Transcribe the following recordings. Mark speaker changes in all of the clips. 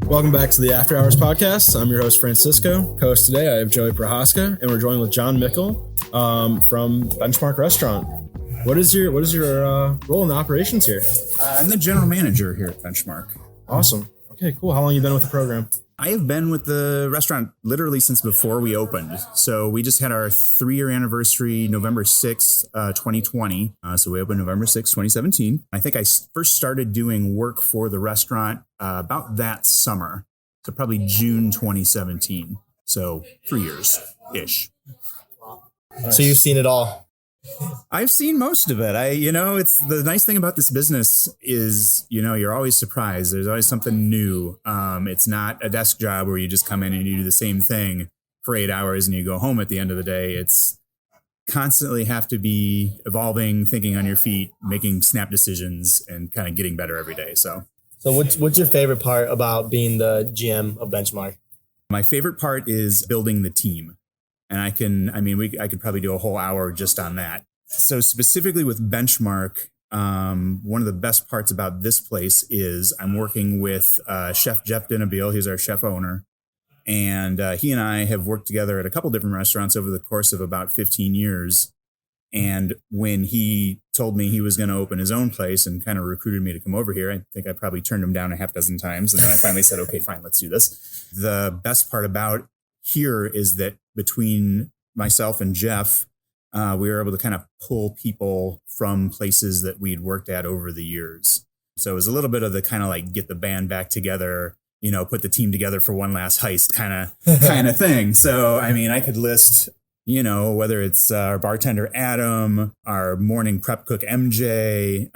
Speaker 1: Welcome back to the After Hours podcast. I'm your host, Francisco. Co-host today, I have Joey Prohaska, and we're joined with Jon Mickle from Benchmark Restaurant. What is your role in the operations here?
Speaker 2: I'm the general manager here at Benchmark.
Speaker 1: Awesome. Okay, cool. How long have you been with the program?
Speaker 2: I have been with the restaurant literally since before we opened. So we just had our 3-year anniversary, November 6th, 2020. So we opened November 6th, 2017. I think I first started doing work for the restaurant about that summer. So probably June 2017. So 3 years-ish.
Speaker 3: So you've seen it all.
Speaker 2: I've seen most of it. It's the nice thing about this business is, you're always surprised. There's always something new. It's not a desk job where you just come in and you do the same thing for 8 hours and you go home at the end of the day. It's constantly have to be evolving, thinking on your feet, making snap decisions and kind of getting better every day. So
Speaker 3: what's your favorite part about being the GM of Benchmark?
Speaker 2: My favorite part is building the team. And I could probably do a whole hour just on that. So specifically with Benchmark, one of the best parts about this place is I'm working with Chef Jeff Dinnebeil. He's our chef owner. And he and I have worked together at a couple different restaurants over the course of about 15 years. And when he told me he was going to open his own place and kind of recruited me to come over here, I think I probably turned him down a half dozen times. And then I finally said, okay, fine, let's do this. The best part about here is that between myself and Jeff, we were able to kind of pull people from places that we'd worked at over the years. So it was a little bit of the kind of like get the band back together, put the team together for one last heist kind of thing. So, I could list, whether it's our bartender, Adam, our morning prep cook, MJ,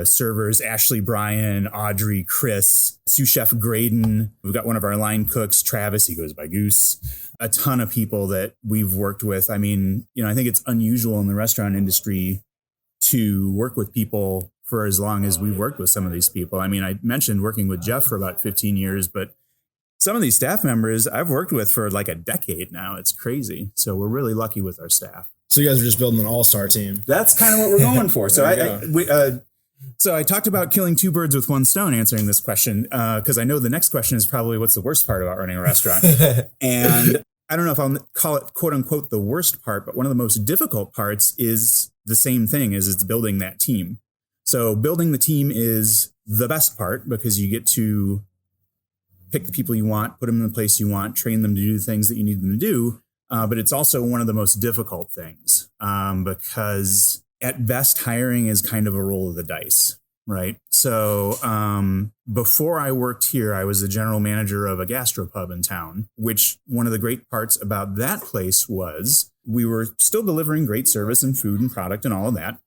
Speaker 2: servers, Ashley, Brian, Audrey, Chris, sous chef, Graydon. We've got one of our line cooks, Travis, he goes by Goose. A ton of people that we've worked with. I think it's unusual in the restaurant industry to work with people for as long as we've worked with some of these people. I mentioned working with Jeff for about 15 years, but some of these staff members I've worked with for like a decade now. It's crazy. So we're really lucky with our staff.
Speaker 1: So you guys are just building an all-star team.
Speaker 2: That's kind of what we're going for. So I talked about killing two birds with one stone answering this question because I know the next question is probably what's the worst part about running a restaurant. And I don't know if I'll call it quote unquote the worst part, but one of the most difficult parts is the same thing as it's building that team. So building the team is the best part because you get to pick the people you want, put them in the place you want, train them to do the things that you need them to do. But it's also one of the most difficult things because at best, hiring is kind of a roll of the dice, right? So before I worked here, I was the general manager of a gastropub in town, which one of the great parts about that place was we were still delivering great service and food and product and all of that.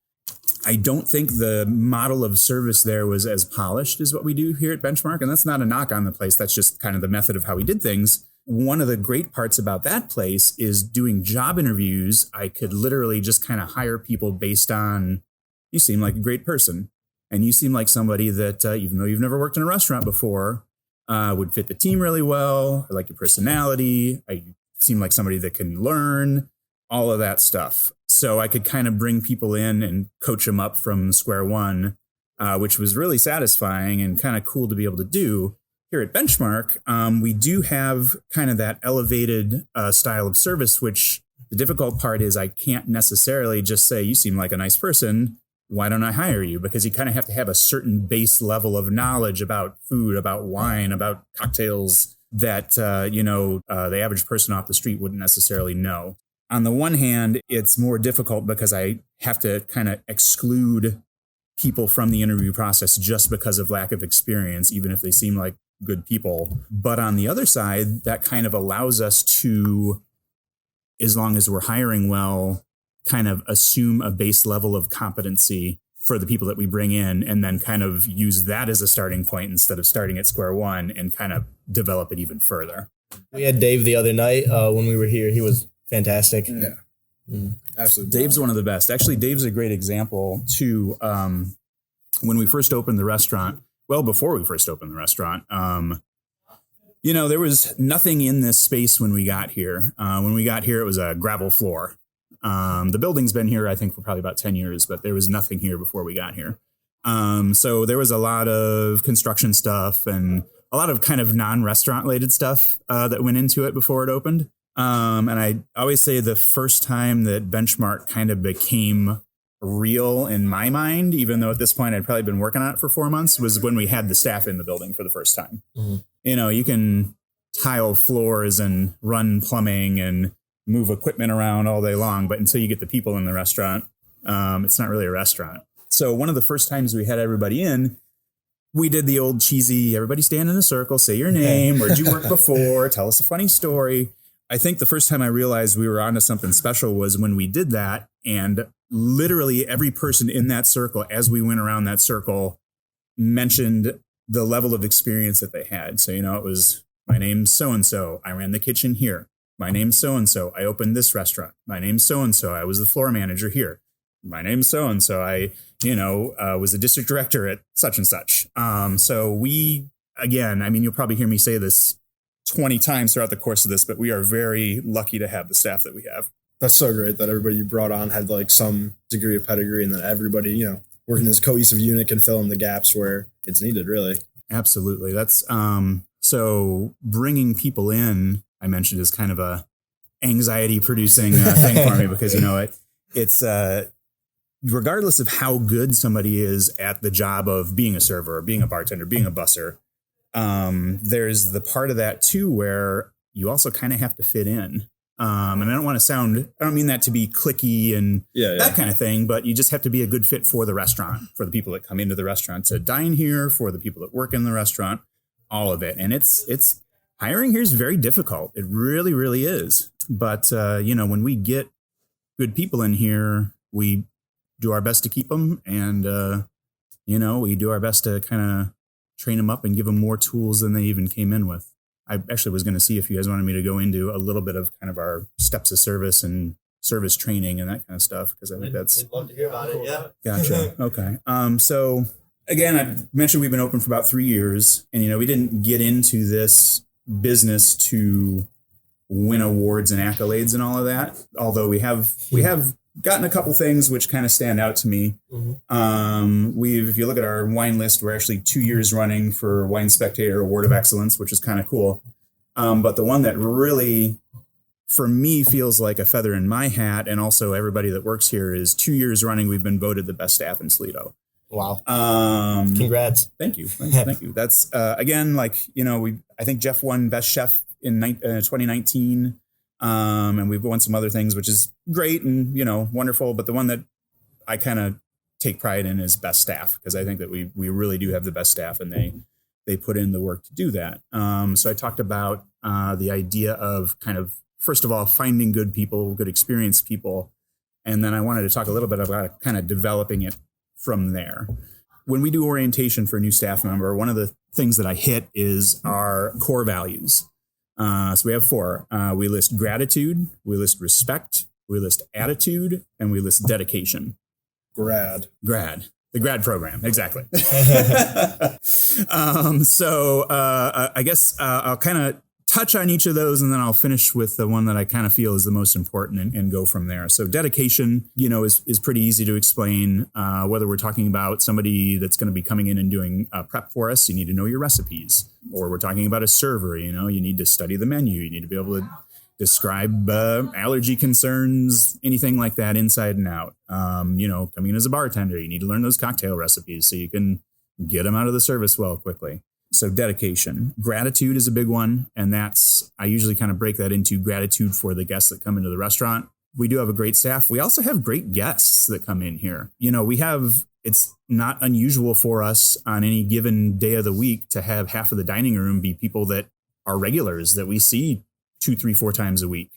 Speaker 2: I don't think the model of service there was as polished as what we do here at Benchmark. And that's not a knock on the place. That's just kind of the method of how we did things. One of the great parts about that place is doing job interviews. I could literally just kind of hire people based on, you seem like a great person. And you seem like somebody that, even though you've never worked in a restaurant before, would fit the team really well. I like your personality. I seem like somebody that can learn, all of that stuff. So I could kind of bring people in and coach them up from square one, which was really satisfying and kind of cool to be able to do. Here at Benchmark, we do have kind of that elevated style of service, which the difficult part is I can't necessarily just say, you seem like a nice person. Why don't I hire you? Because you kind of have to have a certain base level of knowledge about food, about wine, about cocktails that, the average person off the street wouldn't necessarily know. On the one hand, it's more difficult because I have to kind of exclude people from the interview process just because of lack of experience, even if they seem like good people. But on the other side, that kind of allows us to, as long as we're hiring well, kind of assume a base level of competency for the people that we bring in and then kind of use that as a starting point instead of starting at square one and kind of develop it even further.
Speaker 3: We had Dave the other night when we were here. He was fantastic.
Speaker 1: Yeah, absolutely.
Speaker 2: Dave's one of the best. Actually, Dave's a great example too. When we first opened the restaurant, well, before we first opened the restaurant, there was nothing in this space when we got here. When we got here, it was a gravel floor. The building's been here, I think, for probably about 10 years, but there was nothing here before we got here. So there was a lot of construction stuff and a lot of kind of non-restaurant related stuff that went into it before it opened. And I always say the first time that Benchmark kind of became real in my mind, even though at this point I'd probably been working on it for 4 months, was when we had the staff in the building for the first time. Mm-hmm. You know, you can tile floors and run plumbing and move equipment around all day long, but until you get the people in the restaurant, it's not really a restaurant. So one of the first times we had everybody in, we did the old cheesy, everybody stand in a circle, say your name, where'd you work before, tell us a funny story. I think the first time I realized we were onto something special was when we did that, and literally every person in that circle, as we went around that circle, mentioned the level of experience that they had. So, you know, it was, my name's so-and-so, I ran the kitchen here. My name's so-and-so, I opened this restaurant. My name's so-and-so, I was the floor manager here. My name's so-and-so, I, was the district director at such and such. So we, again, I mean, you'll probably hear me say this 20 times throughout the course of this, but we are very lucky to have the staff that we have.
Speaker 1: That's so great that everybody you brought on had like some degree of pedigree, and that everybody, working as a cohesive unit can fill in the gaps where it's needed, really. Absolutely.
Speaker 2: That's so bringing people in, I mentioned, is kind of a anxiety producing thing for me because, it's regardless of how good somebody is at the job of being a server or being a bartender, being a busser, there's the part of that too where you also kind of have to fit in. And I don't mean that to be cliquey and that kind of thing, but you just have to be a good fit for the restaurant, for the people that come into the restaurant to dine here, for the people that work in the restaurant, all of it. And it's hiring here is very difficult. It really, really is. But, when we get good people in here, we do our best to keep them. And, we do our best to kind of train them up and give them more tools than they even came in with. I actually was going to see if you guys wanted me to go into a little bit of kind of our steps of service and service training and that kind of stuff, because I think that's...
Speaker 3: We'd love to hear about it, yeah.
Speaker 2: Gotcha. Okay. So again, I mentioned we've been open for about 3 years, and, we didn't get into this business to win awards and accolades and all of that, although we have gotten a couple things which kind of stand out to me. Mm-hmm. If you look at our wine list, we're actually 2 years running for Wine Spectator Award of Excellence, which is kind of cool. But the one that really, for me, feels like a feather in my hat, and also everybody that works here, is 2 years running we've been voted the best staff in Solito.
Speaker 3: Wow. Congrats.
Speaker 2: Thank you. Thank you. That's, again, I think Jeff won Best Chef in 2019. And we've won some other things, which is great and, wonderful. But the one that I kind of take pride in is best staff, because I think that we really do have the best staff, and they put in the work to do that. So I talked about the idea of kind of, first of all, finding good people, good experienced people. And then I wanted to talk a little bit about kind of developing it from there. When we do orientation for a new staff member, one of the things that I hit is our core values. So we have 4. We list gratitude, we list respect, we list attitude, and we list dedication.
Speaker 1: Grad.
Speaker 2: The grad program. Exactly. I guess I'll kind of touch on each of those, and then I'll finish with the one that I kind of feel is the most important and go from there. So dedication, is pretty easy to explain. Whether we're talking about somebody that's going to be coming in and doing prep for us, you need to know your recipes. Or we're talking about a server, you need to study the menu. You need to be able to describe allergy concerns, anything like that inside and out. Coming in as a bartender, you need to learn those cocktail recipes so you can get them out of the service well quickly. So dedication. Gratitude is a big one. And I usually kind of break that into gratitude for the guests that come into the restaurant. We do have a great staff. We also have great guests that come in here. It's not unusual for us on any given day of the week to have half of the dining room be people that are regulars that we see 2, 3, 4 times a week.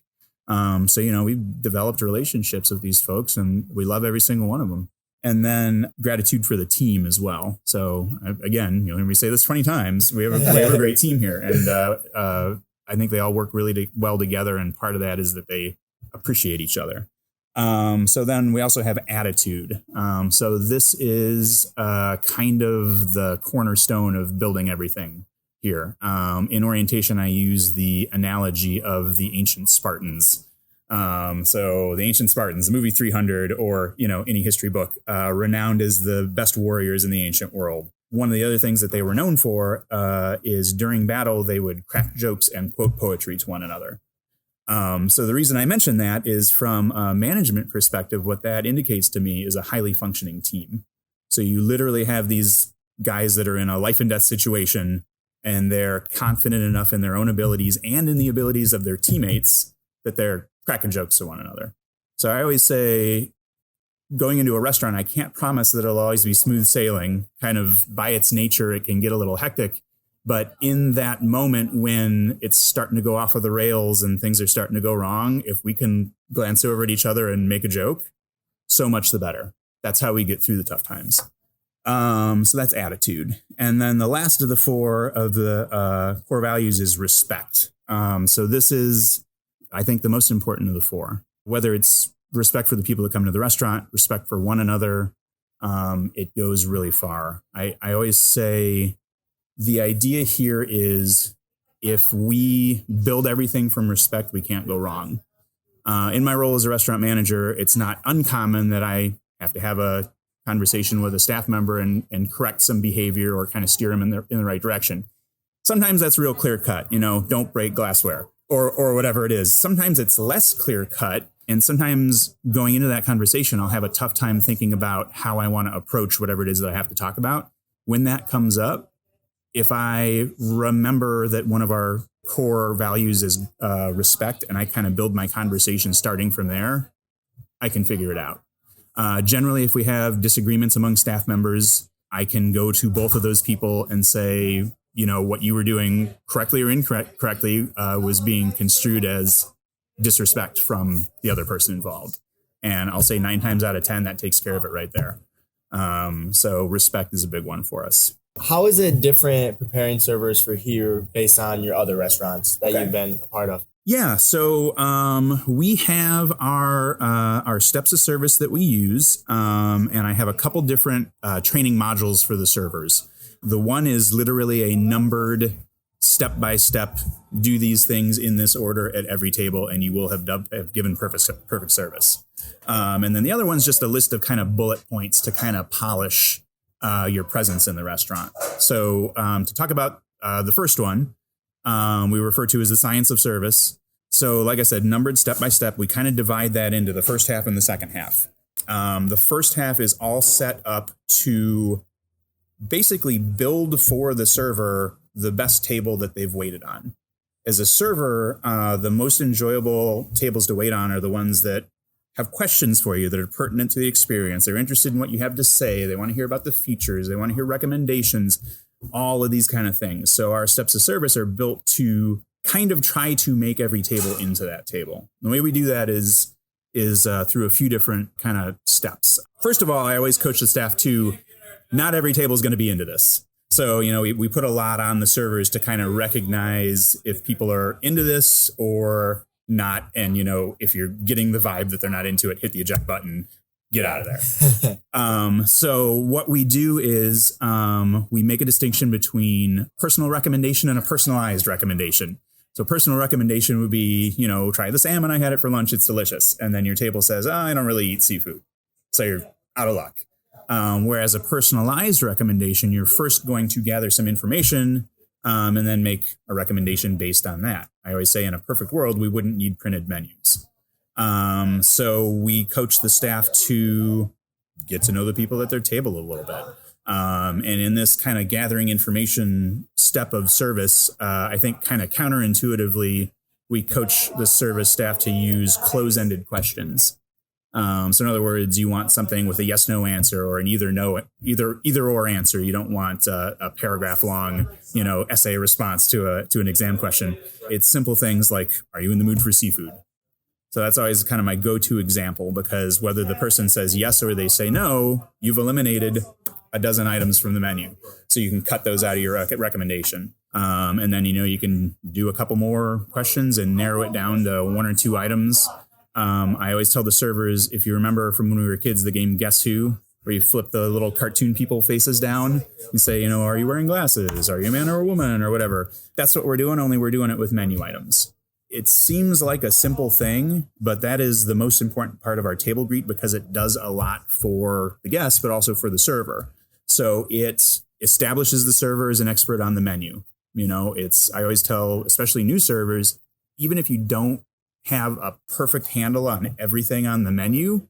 Speaker 2: We've developed relationships with these folks, and we love every single one of them. And then gratitude for the team as well. So again, you'll hear me say this 20 times. We have a great team here. And I think they all work really well together. And part of that is that they appreciate each other. So then we also have attitude. So this is kind of the cornerstone of building everything here. In orientation, I use the analogy of the ancient Spartans. So the ancient Spartans, the movie 300, or, any history book, renowned as the best warriors in the ancient world. One of the other things that they were known for is during battle, they would crack jokes and quote poetry to one another. So the reason I mention that is from a management perspective, what that indicates to me is a highly functioning team. So you literally have these guys that are in a life and death situation, and they're confident enough in their own abilities and in the abilities of their teammates that they're cracking jokes to one another. So I always say, going into a restaurant, I can't promise that it'll always be smooth sailing. Kind of by its nature, it can get a little hectic. But in that moment when it's starting to go off of the rails and things are starting to go wrong, if we can glance over at each other and make a joke, so much the better. That's how we get through the tough times. So that's attitude. And then the last of the four of the core values is respect. So this is, I think, the most important of the four, whether it's respect for the people that come to the restaurant, respect for one another. It goes really far. I always say the idea here is if we build everything from respect, we can't go wrong. In my role as a restaurant manager, it's not uncommon that I have to have a conversation with a staff member and correct some behavior or kind of steer them in the right direction. Sometimes that's real clear cut, don't break glassware or whatever it is. Sometimes it's less clear cut. And sometimes going into that conversation, I'll have a tough time thinking about how I want to approach whatever it is that I have to talk about. When that comes up, if I remember that one of our core values is respect, and I kind of build my conversation starting from there, I can figure it out. Generally, if we have disagreements among staff members, I can go to both of those people and say, what you were doing correctly or incorrectly was being construed as disrespect from the other person involved. And I'll say 9 times out of 10, that takes care of it right there. So respect is a big one for us.
Speaker 3: How is it different preparing servers for here based on your other restaurants that you've been a part of?
Speaker 2: Yeah, so we have our steps of service that we use, and I have a couple different training modules for the servers. The one is literally a numbered step-by-step, do these things in this order at every table, and you will have given perfect service. And then the other one's just a list of kind of bullet points to kind of polish your presence in the restaurant. So to talk about the first one, we refer to as the science of service. So like I said, numbered step by step, we kind of divide that into the first half and the second half. The first half is all set up to basically build for the server the best table that they've waited on. As a server, the most enjoyable tables to wait on are the ones that have questions for you that are pertinent to the experience. They're interested in what you have to say. They want to hear about the features. They want to hear recommendations, all of these kind of things. So our steps of service are built to kind of try to make every table into that table. The way we do that is through a few different kind of steps. First of all, I always coach the staff to not every table is going to be into this. So, we put a lot on the servers to kind of recognize if people are into this or not. And, if you're getting the vibe that they're not into it, hit the eject button, get out of there. So what we do is we make a distinction between personal recommendation and a personalized recommendation. So personal recommendation would be, try the salmon. I had it for lunch. It's delicious. And then your table says, I don't really eat seafood. So you're out of luck. Whereas a personalized recommendation, you're first going to gather some information and then make a recommendation based on that. I always say in a perfect world, we wouldn't need printed menus. So we coach the staff to get to know the people at their table a little bit. And in this kind of gathering information step of service, I think kind of counterintuitively, we coach the service staff to use close-ended questions. So in other words, you want something with a yes, no answer or an either or answer. You don't want a paragraph long, essay response to an exam question. It's simple things like, are you in the mood for seafood? So that's always kind of my go-to example, because whether the person says yes or they say no, you've eliminated a dozen items from the menu. So you can cut those out of your recommendation. And then, you can do a couple more questions and narrow it down to 1 or 2 items. I always tell the servers, if you remember from when we were kids, the game Guess Who, where you flip the little cartoon people faces down and say, are you wearing glasses? Are you a man or a woman or whatever? That's what we're doing, only we're doing it with menu items. it seems like a simple thing, but that is the most important part of our table greet because it does a lot for the guests, but also for the server. So it establishes the server as an expert on the menu. You know, I always tell, especially new servers, even if you don't have a perfect handle on everything on the menu,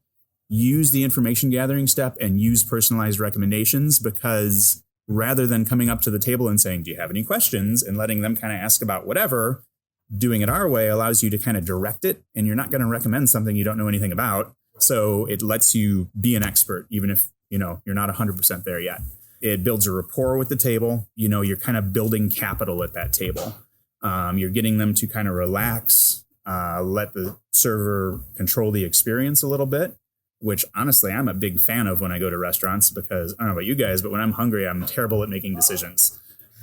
Speaker 2: use the information gathering step and use personalized recommendations, because rather than coming up to the table and saying, do you have any questions, and letting them kind of ask about whatever, doing it our way allows you to kind of direct it, and you're not going to recommend something you don't know anything about. So it lets you be an expert, even if, you know, you're not 100% there yet. It builds a rapport with the table. You know, you're kind of building capital at that table. You're getting them to kind of relax, let the server control the experience a little bit, which honestly, I'm a big fan of when I go to restaurants, because I don't know about you guys, but when I'm hungry, I'm terrible at making decisions.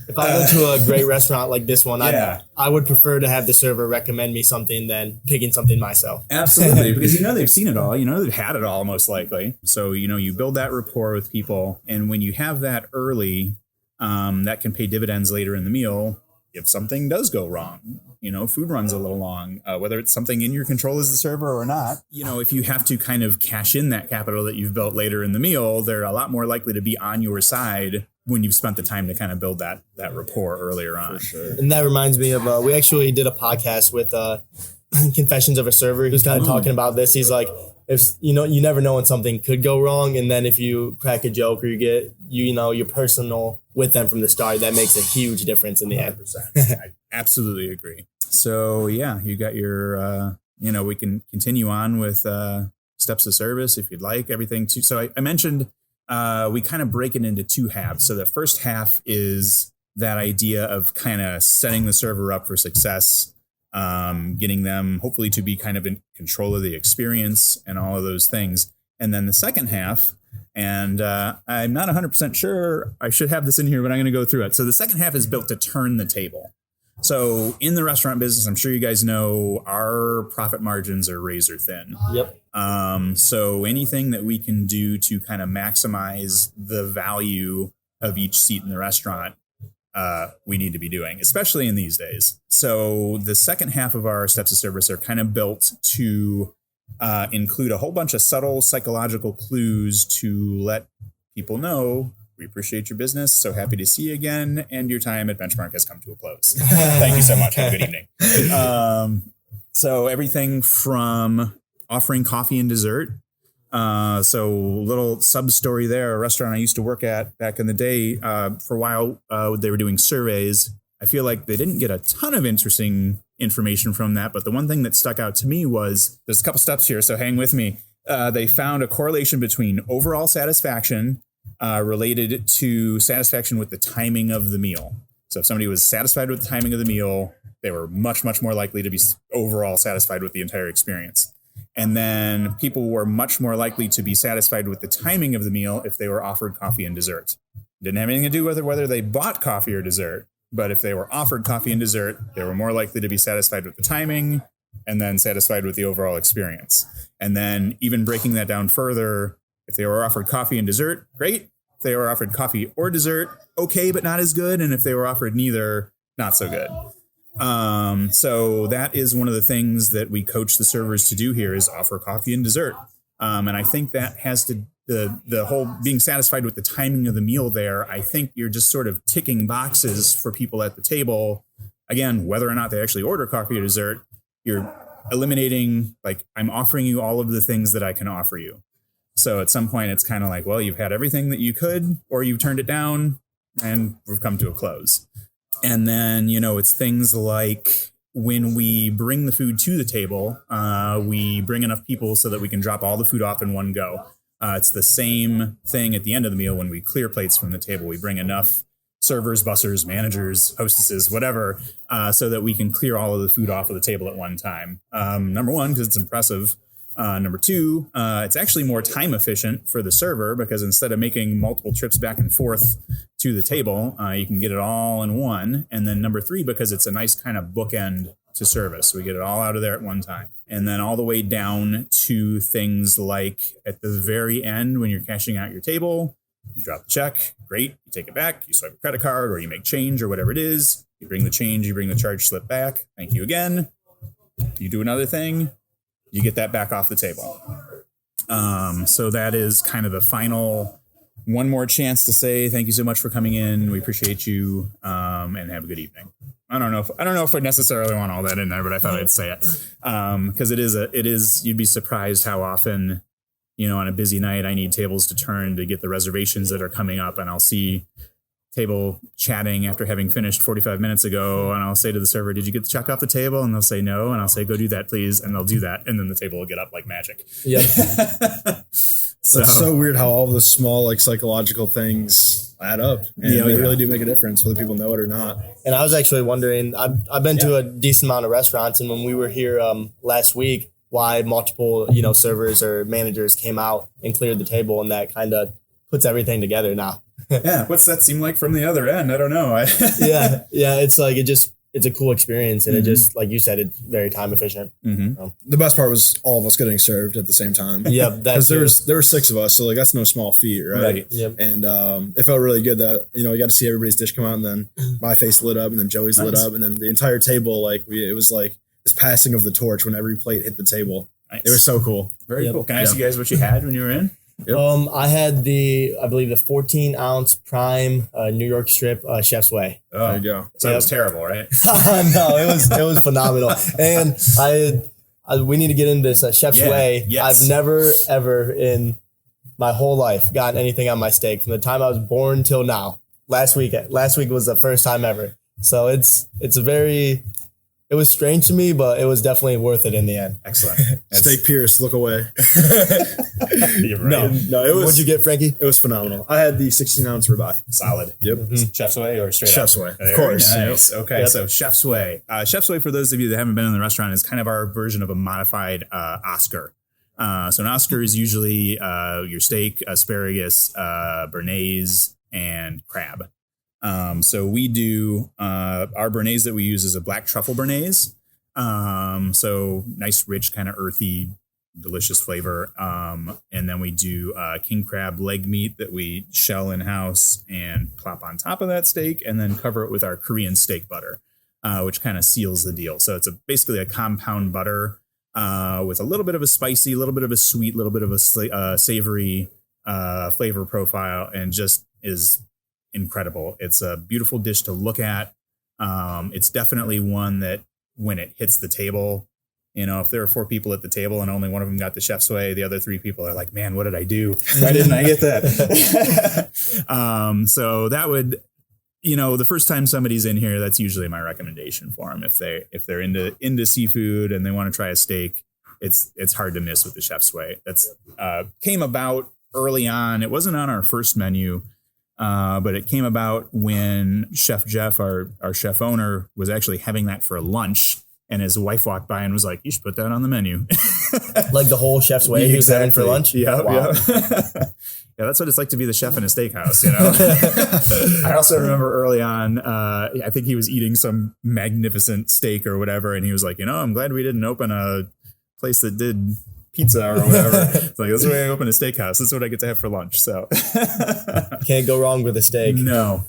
Speaker 3: If I go to a great restaurant like this one, I would prefer to have the server recommend me something than picking something myself.
Speaker 2: Absolutely, because you know they've seen it all. You know they've had it all, most likely. So, you know, you build that rapport with people. And when you have that early, that can pay dividends later in the meal if something does go wrong. You know, food runs a little long, whether it's something in your control as the server or not. You know, if you have to kind of cash in that capital that you've built later in the meal, they're a lot more likely to be on your side when you've spent the time to kind of build that rapport earlier on.
Speaker 3: For sure. And that reminds me of, we actually did a podcast with Confessions of a Server, who's kind of talking about this. He's like, if you know, you never know when something could go wrong, and then if you crack a joke or you get you're personal with them from the start, that makes a huge difference in the end.
Speaker 2: 100%. I absolutely agree. So yeah, you got your you know, we can continue on with steps of service if you'd like. Everything too. So I mentioned we kind of break it into two halves. So the first half is that idea of kind of setting the server up for success, getting them hopefully to be kind of in control of the experience and all of those things. And then the second half, and I'm not 100% sure I should have this in here, but I'm going to go through it. So the second half is built to turn the table. So in the restaurant business, I'm sure you guys know our profit margins are razor thin.
Speaker 3: Yep.
Speaker 2: So anything that we can do to kind of maximize the value of each seat in the restaurant, we need to be doing, especially in these days. So the second half of our steps of service are kind of built to include a whole bunch of subtle psychological clues to let people know, we appreciate your business, so happy to see you again, and your time at Benchmark has come to a close. Thank you so much. Have a good evening. So everything from offering coffee and dessert. So little sub story there, a restaurant I used to work at back in the day, for a while, they were doing surveys. I feel like they didn't get a ton of interesting information from that, but the one thing that stuck out to me was, there's a couple steps here, so hang with me. They found a correlation between overall satisfaction related to satisfaction with the timing of the meal. So if somebody was satisfied with the timing of the meal, they were much, much more likely to be overall satisfied with the entire experience. And then people were much more likely to be satisfied with the timing of the meal if they were offered coffee and dessert. Didn't have anything to do with whether they bought coffee or dessert, but if they were offered coffee and dessert, they were more likely to be satisfied with the timing and then satisfied with the overall experience. And then even breaking that down further, if they were offered coffee and dessert, great. If they were offered coffee or dessert, okay, but not as good. And if they were offered neither, not so good. So that is one of the things that we coach the servers to do here, is offer coffee and dessert. And I think that has to, the whole being satisfied with the timing of the meal there, I think you're just sort of ticking boxes for people at the table. Again, whether or not they actually order coffee or dessert, you're eliminating, like, I'm offering you all of the things that I can offer you. So at some point it's kind of like, well, you've had everything that you could, or you've turned it down, and we've come to a close. And then, you know, it's things like when we bring the food to the table, we bring enough people so that we can drop all the food off in one go. It's the same thing at the end of the meal when we clear plates from the table. We bring enough servers, bussers, managers, hostesses, whatever, so that we can clear all of the food off of the table at one time. Number one, because it's impressive. Number two, it's actually more time efficient for the server, because instead of making multiple trips back and forth to the table, you can get it all in one. And then number three, because it's a nice kind of bookend to service. We get it all out of there at one time. And then all the way down to things like at the very end, when you're cashing out your table, you drop the check, great, you take it back, you swipe a credit card, or you make change or whatever it is. You bring the change, you bring the charge slip back. Thank you again. You do another thing, you get that back off the table. So that is kind of the final one more chance to say thank you so much for coming in. We appreciate you, and have a good evening. I don't know if I necessarily want all that in there, but I thought I'd say it because it is. You'd be surprised how often, on a busy night, I need tables to turn to get the reservations that are coming up, and I'll see table chatting after having finished 45 minutes ago, and I'll say to the server, "Did you get the check off the table?" And they'll say no, and I'll say, "Go do that, please," and they'll do that, and then the table will get up like magic.
Speaker 3: Yep.
Speaker 1: So it's so weird how all the small like psychological things add up, and they really do make a difference whether people know it or not.
Speaker 3: And I was actually wondering, I've been to a decent amount of restaurants, and when we were here last week, why multiple servers or managers came out and cleared the table, and that kind of puts everything together now.
Speaker 2: Yeah, what's that seem like from the other end? I don't know.
Speaker 3: yeah, it's like it's a cool experience, and it just, like you said, it's very time efficient.
Speaker 1: The best part was all of us getting served at the same time.
Speaker 3: Yeah,
Speaker 1: because there were 6 of us, so like that's no small feat, right?
Speaker 3: Yep.
Speaker 1: And it felt really good that we got to see everybody's dish come out, and then my face lit up, and then Joey's lit up, and then the entire table, like it was like this passing of the torch when every plate hit the table. Nice. It was so cool.
Speaker 2: Very cool. Can I ask you guys what you had when you were in?
Speaker 1: Yep.
Speaker 3: I had I believe the 14-ounce prime New York strip Chef's Way.
Speaker 2: Oh, there you go. So it was terrible, right?
Speaker 3: No, it was phenomenal. And we need to get into this Chef's Way.
Speaker 2: Yes.
Speaker 3: I've never ever in my whole life gotten anything on my steak from the time I was born till now. Last week was the first time ever. So it was strange to me, but it was definitely worth it in the end.
Speaker 2: Excellent.
Speaker 1: Steak Pierce, look away.
Speaker 2: You're right.
Speaker 1: No, it was.
Speaker 3: What'd you get, Frankie?
Speaker 1: It was phenomenal. I had the 16-ounce ribeye.
Speaker 2: Solid.
Speaker 1: Yep.
Speaker 2: Chef's Way or straight
Speaker 1: Chef's
Speaker 2: up?
Speaker 1: Way, of course.
Speaker 2: Nice.
Speaker 1: Yep.
Speaker 2: Okay,
Speaker 3: Yep.
Speaker 2: So Chef's Way. Chef's Way, for those of you that haven't been in the restaurant, is kind of our version of a modified Oscar. So an Oscar is usually your steak, asparagus, béarnaise, and crab. So we do our béarnaise that we use is a black truffle béarnaise. So nice, rich, kind of earthy, delicious flavor. And then we do king crab leg meat that we shell in house and plop on top of that steak, and then cover it with our Korean steak butter, which kind of seals the deal. So it's basically a compound butter with a little bit of a spicy, a little bit of a sweet, a little bit of a savory flavor profile, and just is incredible. It's a beautiful dish to look at. It's definitely one that when it hits the table, if there are 4 people at the table and only one of them got the Chef's Way, the other 3 people are like, man, what did I do? Why didn't I get that? So that would, the first time somebody's in here, that's usually my recommendation for them. If they're into seafood and they want to try a steak, it's hard to miss with the Chef's Way. That's came about early on. It wasn't on our first menu. But it came about when Chef Jeff, our chef owner, was actually having that for lunch, and his wife walked by and was like, "You should put that on the menu."
Speaker 3: Like the whole Chef's Way he was having for lunch?
Speaker 2: Yeah.
Speaker 3: Wow.
Speaker 2: Yeah, that's what it's like to be the chef in a steakhouse, I also remember early on, I think he was eating some magnificent steak or whatever, and he was like, I'm glad we didn't open a place that did pizza or whatever. It's like, that's the way I open a steakhouse. That's what I get to have for lunch. So
Speaker 3: can't go wrong with a steak.
Speaker 2: No.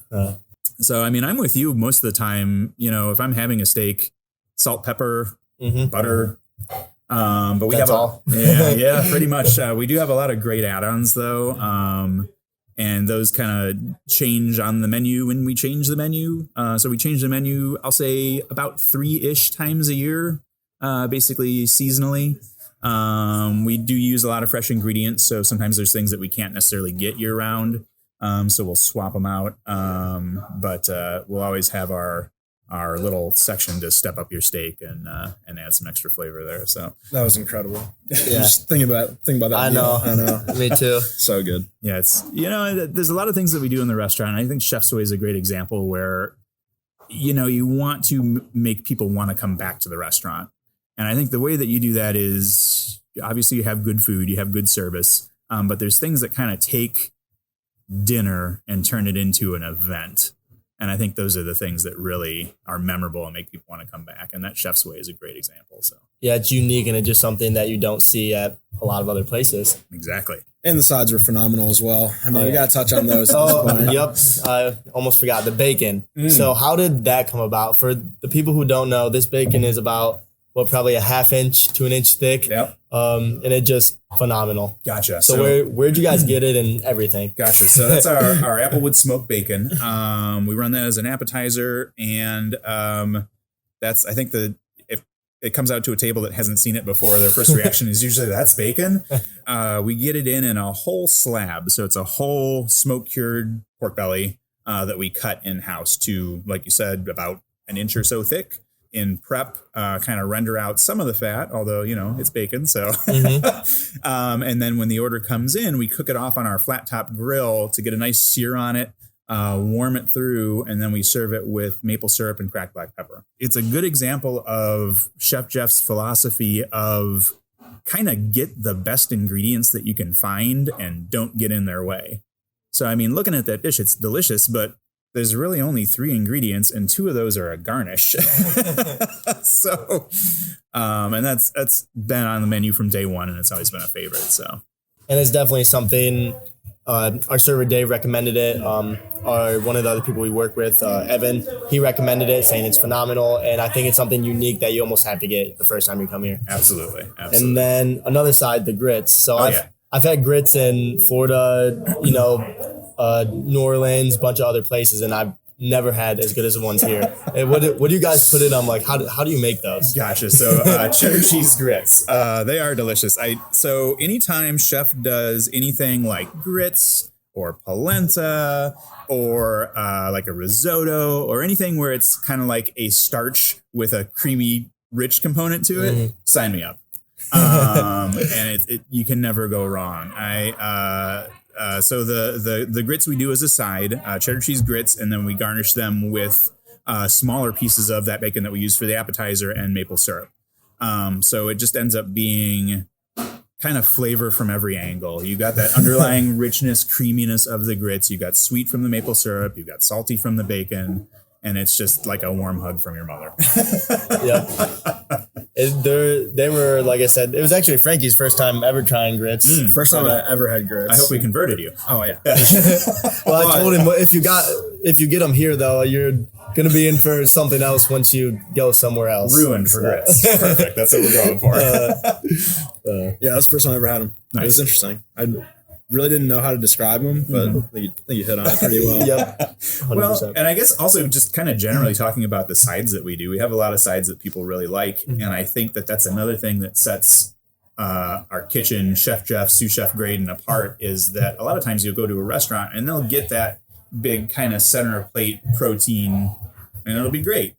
Speaker 2: So, I'm with you most of the time, if I'm having a steak, salt, pepper, butter. But we
Speaker 3: That's
Speaker 2: have
Speaker 3: all.
Speaker 2: Yeah, pretty much. We do have a lot of great add-ons though. And those kind of change on the menu when we change the menu. So we change the menu, I'll say about 3-ish times a year, basically seasonally. We do use a lot of fresh ingredients, so sometimes there's things that we can't necessarily get year round. So we'll swap them out. But we'll always have our little section to step up your steak and add some extra flavor there. So
Speaker 1: that was incredible.
Speaker 3: Yeah.
Speaker 1: Just think about that.
Speaker 3: I know. Me too.
Speaker 1: So good.
Speaker 2: Yeah, it's there's a lot of things that we do in the restaurant. I think Chef's Way is a great example where you want to make people want to come back to the restaurant. And I think the way that you do that is obviously you have good food, you have good service, but there's things that kind of take dinner and turn it into an event. And I think those are the things that really are memorable and make people want to come back. And that Chef's Way is a great example. So
Speaker 3: yeah, it's unique, and it's just something that you don't see at a lot of other places.
Speaker 2: Exactly.
Speaker 1: And the sides were phenomenal as well. We got to touch on those.
Speaker 3: Yep. I almost forgot the bacon. So how did that come about? For the people who don't know, this bacon is about probably a half inch to an inch thick.
Speaker 2: Yep.
Speaker 3: And it just phenomenal.
Speaker 2: Gotcha.
Speaker 3: So where'd you guys get it and everything?
Speaker 2: Gotcha. So that's our Applewood smoked bacon. We run that as an appetizer, and that's, I think, if it comes out to a table that hasn't seen it before, their first reaction is usually that's bacon. We get it in a whole slab, so it's a whole smoke cured pork belly that we cut in house to, like you said, about an inch or so thick. In prep, kind of render out some of the fat, although, it's bacon. So, and then when the order comes in, we cook it off on our flat top grill to get a nice sear on it, warm it through, and then we serve it with maple syrup and cracked black pepper. It's a good example of Chef Jeff's philosophy of kind of get the best ingredients that you can find and don't get in their way. So, I mean, looking at that dish, it's delicious, but there's really only 3 ingredients, and 2 of those are a garnish. So, and that's been on the menu from day one, and it's always been a favorite. So,
Speaker 3: and it's definitely something. Our server Dave recommended it. One of the other people we work with, Evan, he recommended it, saying it's phenomenal, and I think it's something unique that you almost have to get the first time you come here.
Speaker 2: Absolutely.
Speaker 3: And then another side, the grits. So I've had grits in Florida, New Orleans, bunch of other places, and I've never had as good as the ones here. And what do you guys put in? Like, how do you make those?
Speaker 2: Gotcha. So cheddar cheese grits, they are delicious. So anytime chef does anything like grits or polenta or like a risotto or anything where it's kind of like a starch with a creamy, rich component to it, sign me up. And you can never go wrong. So the grits we do as a side, cheddar cheese grits, and then we garnish them with smaller pieces of that bacon that we use for the appetizer and maple syrup. So it just ends up being kind of flavor from every angle. You got that underlying richness, creaminess of the grits. You got sweet from the maple syrup. You got salty from the bacon. And it's just like a warm hug from your mother.
Speaker 3: Yep. They were, like I said, it was actually Frankie's first time ever trying grits.
Speaker 1: First time I ever had grits.
Speaker 2: I hope we converted you.
Speaker 1: Oh, yeah.
Speaker 3: Well, I told him if you get them here, though, you're going to be in for something else once you go somewhere else.
Speaker 2: Ruined for grits. Perfect. That's what we're going for.
Speaker 1: Yeah, that's the first time I ever had them. Nice. It was interesting. I really didn't know how to describe them, but I think you hit on it pretty well.
Speaker 3: Yep. 100%.
Speaker 2: Well, and I guess also just kind of generally talking about the sides that we do. We have a lot of sides that people really like, and I think that's another thing that sets our kitchen, Chef Jeff, sous chef Graydon apart, is that a lot of times you'll go to a restaurant and they'll get that big kind of center plate protein, and it'll be great.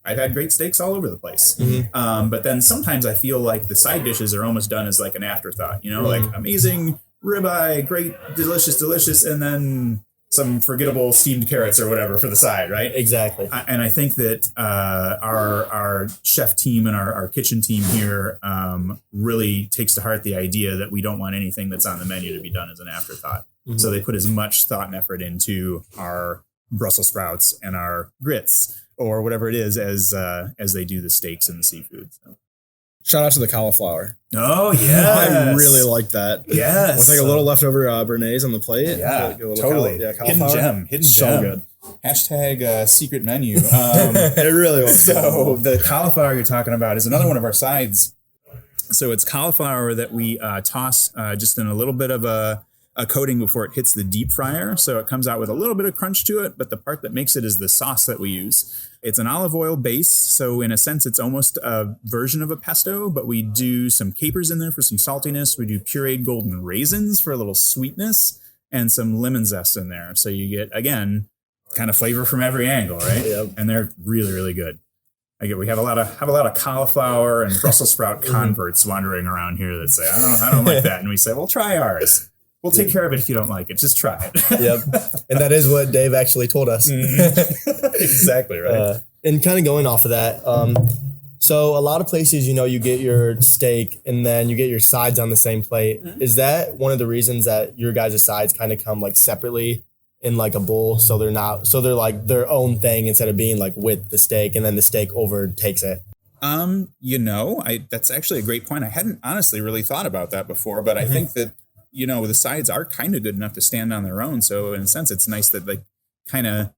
Speaker 2: I've had great steaks all over the place. But then sometimes I feel like the side dishes are almost done as like an afterthought, like amazing ribeye, great, delicious, and then some forgettable steamed carrots or whatever for the side, right?
Speaker 3: Exactly.
Speaker 2: And I think that our chef team and our kitchen team here really takes to heart the idea that we don't want anything that's on the menu to be done as an afterthought. So they put as much thought and effort into our Brussels sprouts and our grits or whatever it is as they do the steaks and the seafood. So.
Speaker 1: Shout out to the cauliflower.
Speaker 2: Oh, yeah.
Speaker 1: I really like that.
Speaker 2: Yes.
Speaker 1: With like a little leftover Bernays on the plate.
Speaker 2: Yeah,
Speaker 1: like a little
Speaker 2: totally.
Speaker 1: Cauliflower.
Speaker 2: Hidden
Speaker 1: so
Speaker 2: gem.
Speaker 1: good.
Speaker 2: Hashtag secret menu.
Speaker 1: It really was.
Speaker 2: So the cauliflower you're talking about is another one of our sides. So it's cauliflower that we toss just in a little bit of a coating before it hits the deep fryer. So it comes out with a little bit of crunch to it, but the part that makes it is the sauce that we use. It's an olive oil base. So in a sense, it's almost a version of a pesto, but we do some capers in there for some saltiness. We do pureed golden raisins for a little sweetness and some lemon zest in there. So you get, again, kind of flavor from every angle, right?
Speaker 3: Yep.
Speaker 2: And they're really, really good. We have a lot of cauliflower and Brussels sprout converts wandering around here that say, I don't like that. And we say, well, try ours. We'll take care of it if you don't like it. Just try it.
Speaker 3: Yep. And that is what Dave actually told us.
Speaker 2: Exactly right.
Speaker 3: And kind of going off of that, so a lot of places, you get your steak and then you get your sides on the same plate. Is that one of the reasons that your guys' sides kind of come like separately in like a bowl? So they're like their own thing instead of being like with the steak and then the steak overtakes it.
Speaker 2: That's actually a great point. I hadn't honestly really thought about that before, but I think that the sides are kind of good enough to stand on their own. So in a sense, it's nice that they kind of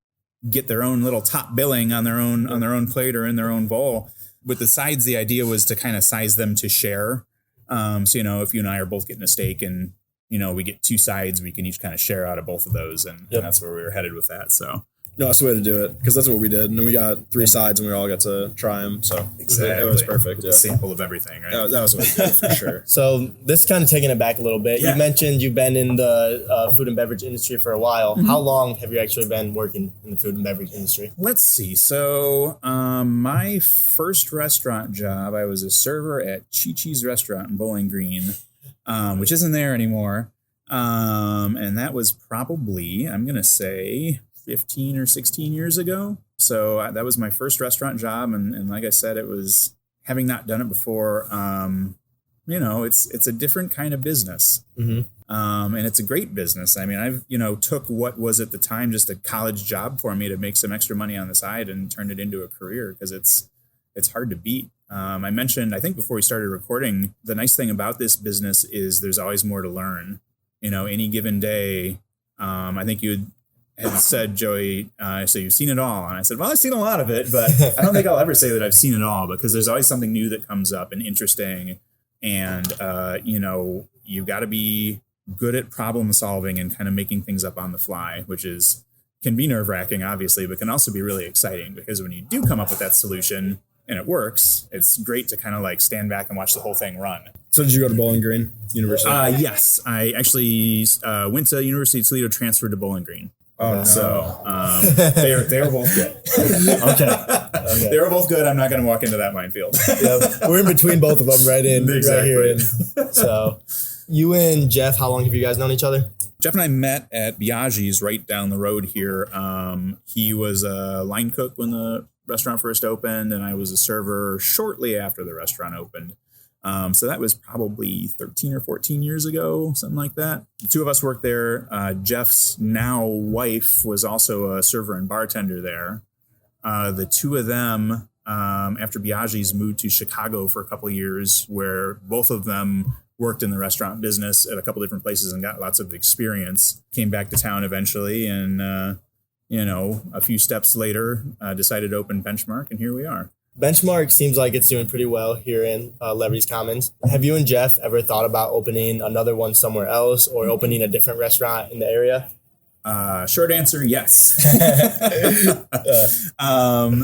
Speaker 2: get their own little top billing on their own plate or in their own bowl. with the sides, the idea was to kind of size them to share. So, if you and I are both getting a steak and, we get 2 sides, we can each kind of share out of both of those. And that's where we were headed with that. So.
Speaker 1: No, that's the way to do it, because that's what we did. And then we got 3 sides and we all got to try them. So
Speaker 2: exactly.
Speaker 1: It was perfect.
Speaker 2: A sample of everything, right?
Speaker 1: That was what we did for sure.
Speaker 3: So this is kind of taking it back a little bit. Yeah. You mentioned you've been in the food and beverage industry for a while. Mm-hmm. How long have you actually been working in the food and beverage industry?
Speaker 2: Let's see. So my first restaurant job, I was a server at Chi-Chi's restaurant in Bowling Green, which isn't there anymore. And that was probably, I'm going to say, 15 or 16 years ago. So that was my first restaurant job. And like I said, it was, having not done it before, it's a different kind of business. Mm-hmm. And it's a great business. I mean, I've, took what was at the time just a college job for me to make some extra money on the side and turned it into a career, because it's hard to beat. I mentioned, I think before we started recording, the nice thing about this business is there's always more to learn. Any given day, I think you had said, Joey, so you've seen it all. And I said, well, I've seen a lot of it, but I don't think I'll ever say that I've seen it all, because there's always something new that comes up and interesting. And, you've got to be good at problem solving and kind of making things up on the fly, which can be nerve wracking, obviously, but can also be really exciting, because when you do come up with that solution and it works, it's great to kind of like stand back and watch the whole thing run.
Speaker 1: So did you go to Bowling Green University?
Speaker 2: Yes. I actually went to University of Toledo, transferred to Bowling Green.
Speaker 1: Oh, no.
Speaker 2: So they were both good. Okay. They were both good. I'm not going to walk into that minefield.
Speaker 3: Yeah, we're in between both of them, right
Speaker 2: Exactly.
Speaker 3: Right here. So you and Jeff, how long have you guys known each other?
Speaker 2: Jeff and I met at Biaggi's right down the road here. He was a line cook when the restaurant first opened, and I was a server shortly after the restaurant opened. So that was probably 13 or 14 years ago, something like that. The 2 of us worked there. Jeff's now wife was also a server and bartender there. The 2 of them, after Biaggi's, moved to Chicago for a couple of years, where both of them worked in the restaurant business at a couple different places and got lots of experience. Came back to town eventually, and a few steps later, decided to open Benchmark, and here we are.
Speaker 3: Benchmark seems like it's doing pretty well here in Levery's Commons. Have you and Jeff ever thought about opening another one somewhere else, or opening a different restaurant in the area?
Speaker 2: Short answer, yes.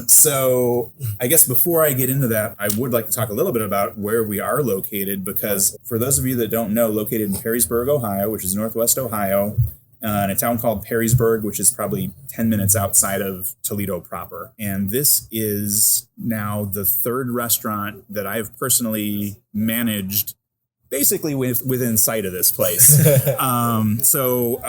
Speaker 2: So I guess before I get into that, I would like to talk a little bit about where we are located, because for those of you that don't know, located in Perrysburg, Ohio, which is Northwest Ohio, in a town called Perrysburg, which is probably 10 minutes outside of Toledo proper. And this is now the 3rd restaurant that I've personally managed basically within sight of this place. So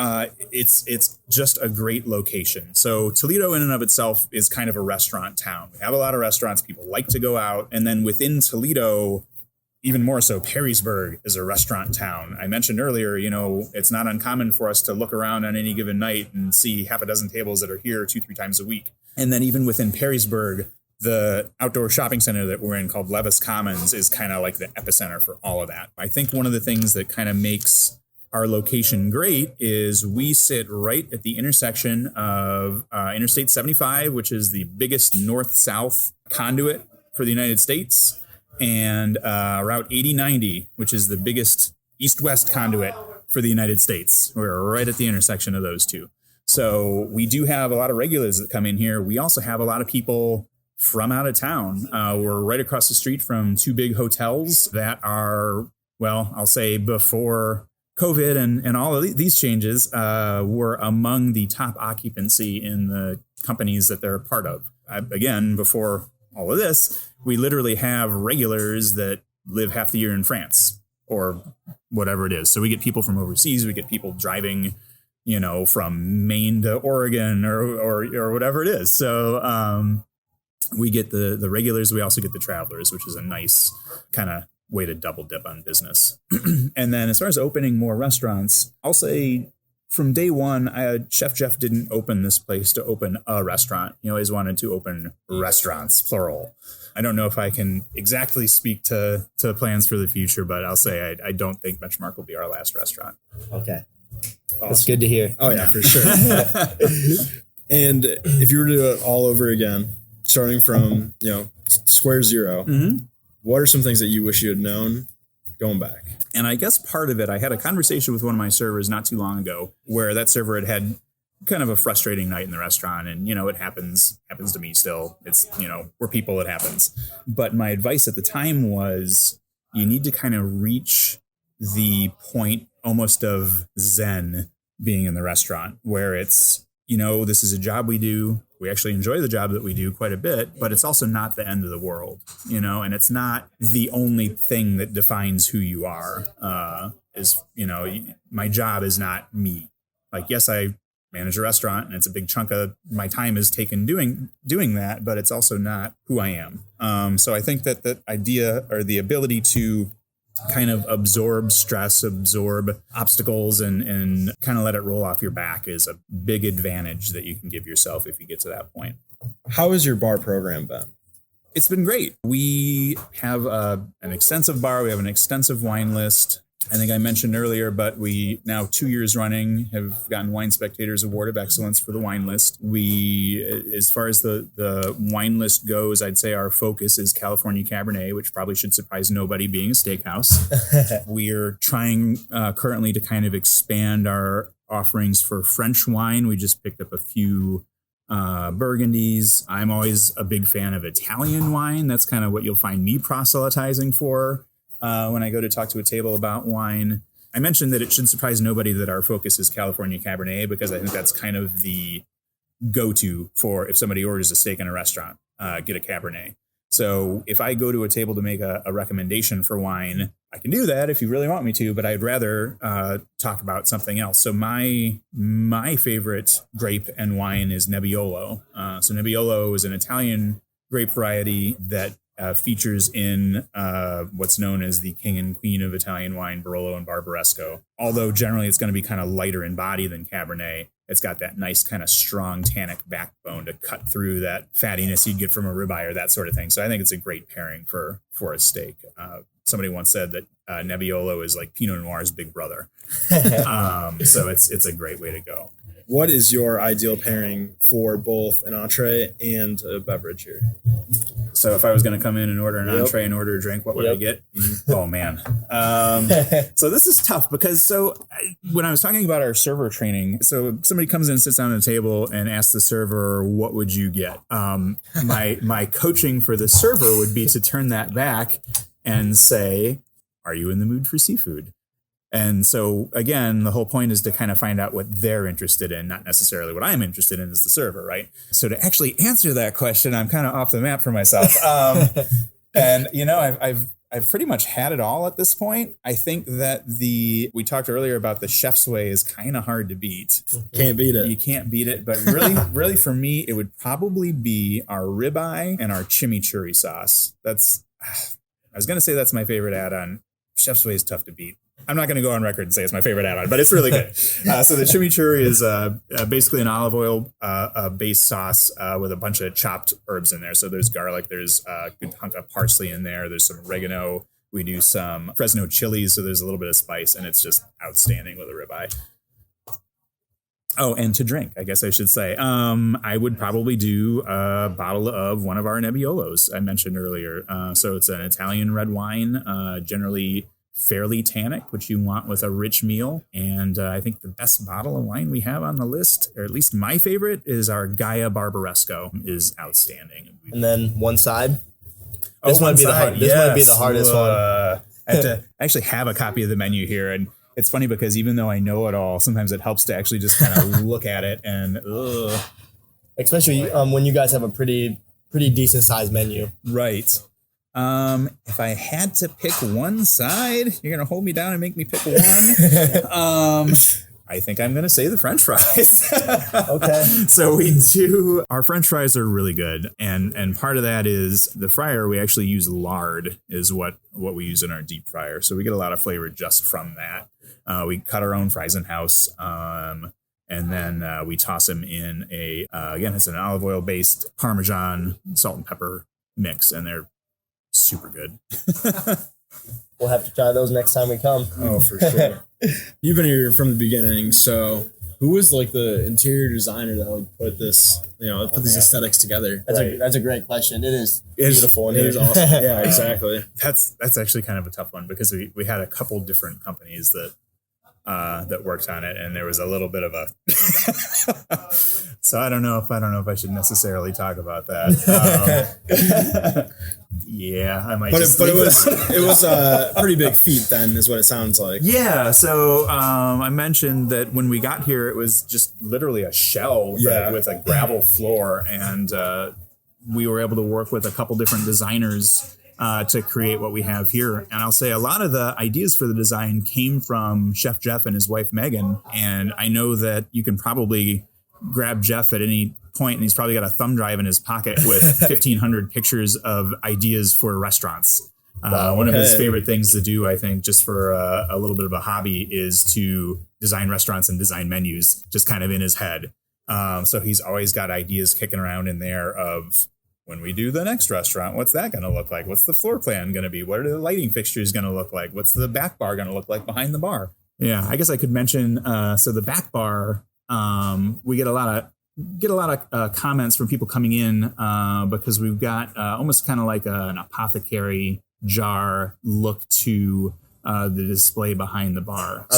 Speaker 2: it's just a great location. So Toledo in and of itself is kind of a restaurant town. We have a lot of restaurants. People like to go out. And then within Toledo, even more so, Perrysburg is a restaurant town. I mentioned earlier, it's not uncommon for us to look around on any given night and see half a dozen tables that are here 2-3 times a week. And then even within Perrysburg, the outdoor shopping center that we're in called Levis Commons is kind of like the epicenter for all of that. I think one of the things that kind of makes our location great is we sit right at the intersection of Interstate 75, which is the biggest north-south conduit for the United States, and Route 8090, which is the biggest east-west conduit for the United States. We're right at the intersection of those two. So we do have a lot of regulars that come in here. We also have a lot of people from out of town. We're right across the street from 2 big hotels that are, well, I'll say before COVID and all of these changes, were among the top occupancy in the companies that they're a part of. Again, before all of this, we literally have regulars that live half the year in France or whatever it is. So we get people from overseas. We get people driving, from Maine to Oregon or whatever it is. So we get the regulars. We also get the travelers, which is a nice kind of way to double dip on business. And then as far as opening more restaurants, I'll say from day one, Chef Jeff didn't open this place to open a restaurant. He always wanted to open restaurants, plural. I don't know if I can exactly speak to plans for the future, but I'll say I don't think Benchmark will be our last restaurant.
Speaker 3: Okay. Awesome. That's good to hear.
Speaker 1: Oh, yeah, for sure. And if you were to do it all over again, starting from, square 0.
Speaker 2: Mm-hmm.
Speaker 1: What are some things that you wish you had known going back?
Speaker 2: And I guess part of it, I had a conversation with one of my servers not too long ago where that server had kind of a frustrating night in the restaurant. And, it happens to me still. It's, we're people, it happens. But my advice at the time was you need to kind of reach the point almost of Zen being in the restaurant where it's, this is a job we do. We actually enjoy the job that we do quite a bit, but it's also not the end of the world, and it's not the only thing that defines who you are. My job is not me. Like, yes, I manage a restaurant and it's a big chunk of my time is taken doing that, but it's also not who I am. So I think that the idea or the ability to kind of absorb stress, absorb obstacles, and kind of let it roll off your back is a big advantage that you can give yourself if you get to that point.
Speaker 1: How has your bar program been?
Speaker 2: It's been great. We have an extensive bar. We have an extensive wine list. I think I mentioned earlier, but we now 2 years running have gotten Wine Spectator's Award of Excellence for the wine list. We, as far as the wine list goes, I'd say our focus is California Cabernet, which probably should surprise nobody being a steakhouse. We're trying currently to kind of expand our offerings for French wine. We just picked up a few Burgundies. I'm always a big fan of Italian wine. That's kind of what you'll find me proselytizing for. When I go to talk to a table about wine. I mentioned that it should surprise nobody that our focus is California Cabernet because I think that's kind of the go-to for if somebody orders a steak in a restaurant, get a Cabernet. So if I go to a table to make a recommendation for wine, I can do that if you really want me to, but I'd rather talk about something else. So my favorite grape and wine is Nebbiolo. So Nebbiolo is an Italian grape variety that features in what's known as the king and queen of Italian wine, Barolo and Barbaresco. Although generally it's going to be kind of lighter in body than Cabernet, it's got that nice kind of strong tannic backbone to cut through that fattiness you'd get from a ribeye or that sort of thing. So I think it's a great pairing for a steak. Somebody once said that Nebbiolo is like Pinot Noir's big brother. So it's a great way to go.
Speaker 1: What is your ideal pairing for both an entree and a beverage here?
Speaker 2: So if I was going to come in and order an entree and order a drink, what would I get? Oh, man. So this is tough because when I was talking about our server training, so somebody comes in, sits down at a table and asks the server, what would you get? My coaching for the server would be to turn that back and say, are you in the mood for seafood? And so, again, the whole point is to kind of find out what they're interested in, not necessarily what I'm interested in as the server, right? So to actually answer that question, I'm kind of off the map for myself. And, I've pretty much had it all at this point. I think that we talked earlier about the chef's way is kind of hard to beat.
Speaker 1: Can't beat it.
Speaker 2: You can't beat it. But really for me, it would probably be our ribeye and our chimichurri sauce. I was going to say that's my favorite add-on. Chef's way is tough to beat. I'm not going to go on record and say it's my favorite add-on, but it's really good. So the chimichurri is basically an olive oil based sauce with a bunch of chopped herbs in there. So there's garlic, there's a good hunk of parsley in there, there's some oregano. We do some Fresno chilies, so there's a little bit of spice, and it's just outstanding with a ribeye. Oh, and to drink, I guess I should say. I would probably do a bottle of one of our Nebbiolos I mentioned earlier. So it's an Italian red wine, generally fairly tannic, which you want with a rich meal. And I think the best bottle of wine we have on the list, or at least my favorite, is our Gaia Barbaresco. Is outstanding.
Speaker 3: And then one side. This might be the hardest one.
Speaker 2: I have to actually have a copy of the menu here, and it's funny because even though I know it all, sometimes it helps to actually just kind of look at it and
Speaker 3: especially when you guys have a pretty decent sized menu.
Speaker 2: Right. If I had to pick one side, you're going to hold me down and make me pick one. I think I'm going to say the French fries.
Speaker 3: Okay.
Speaker 2: So our French fries are really good. And part of that is the fryer, we actually use lard is what we use in our deep fryer. So we get a lot of flavor just from that. We cut our own fries in house. And then we toss them in again, it's an olive oil based Parmesan salt and pepper mix. And they're super good.
Speaker 3: We'll have to try those next time we come.
Speaker 1: Oh, for sure. You've been here from the beginning, so Who was like the interior designer that like put this, put these aesthetics together?
Speaker 3: That's a great question. It is beautiful.
Speaker 1: It is awesome. Yeah, exactly.
Speaker 2: That's actually kind of a tough one because we had a couple different companies that worked on it, and there was a little bit of a so I don't know if I should necessarily talk about that. Yeah, I might. But
Speaker 1: it was a pretty big feat then, is what it sounds like.
Speaker 2: Yeah. So I mentioned that when we got here, it was just literally a shell with a gravel floor, and we were able to work with a couple different designers to create what we have here. And I'll say a lot of the ideas for the design came from Chef Jeff and his wife Megan. And I know that you can probably grab Jeff at any point, and he's probably got a thumb drive in his pocket with 1,500 pictures of ideas for restaurants. One of his favorite things to do, I think, just for a little bit of a hobby, is to design restaurants and design menus just kind of in his head. So he's always got ideas kicking around in there of, when we do the next restaurant, what's that going to look like? What's the floor plan going to be? What are the lighting fixtures going to look like? What's the back bar going to look like behind the bar? Yeah, I guess I could mention. So the back bar, we get a lot of comments from people coming in because we've got almost kind of like an apothecary jar look to the display behind the bar.
Speaker 3: I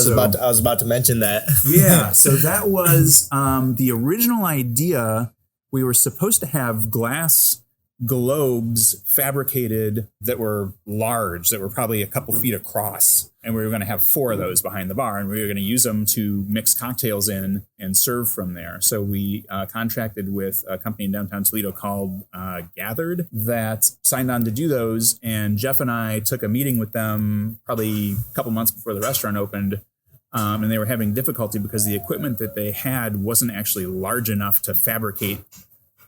Speaker 3: was about to mention that.
Speaker 2: Yeah, so that was the original idea. We were supposed to have glass globes fabricated that were large, that were probably a couple feet across. And we were going to have 4 of those behind the bar, and we were going to use them to mix cocktails in and serve from there. So we contracted with a company in downtown Solito called Gathered that signed on to do those. And Jeff and I took a meeting with them probably a couple months before the restaurant opened. And they were having difficulty because the equipment that they had wasn't actually large enough to fabricate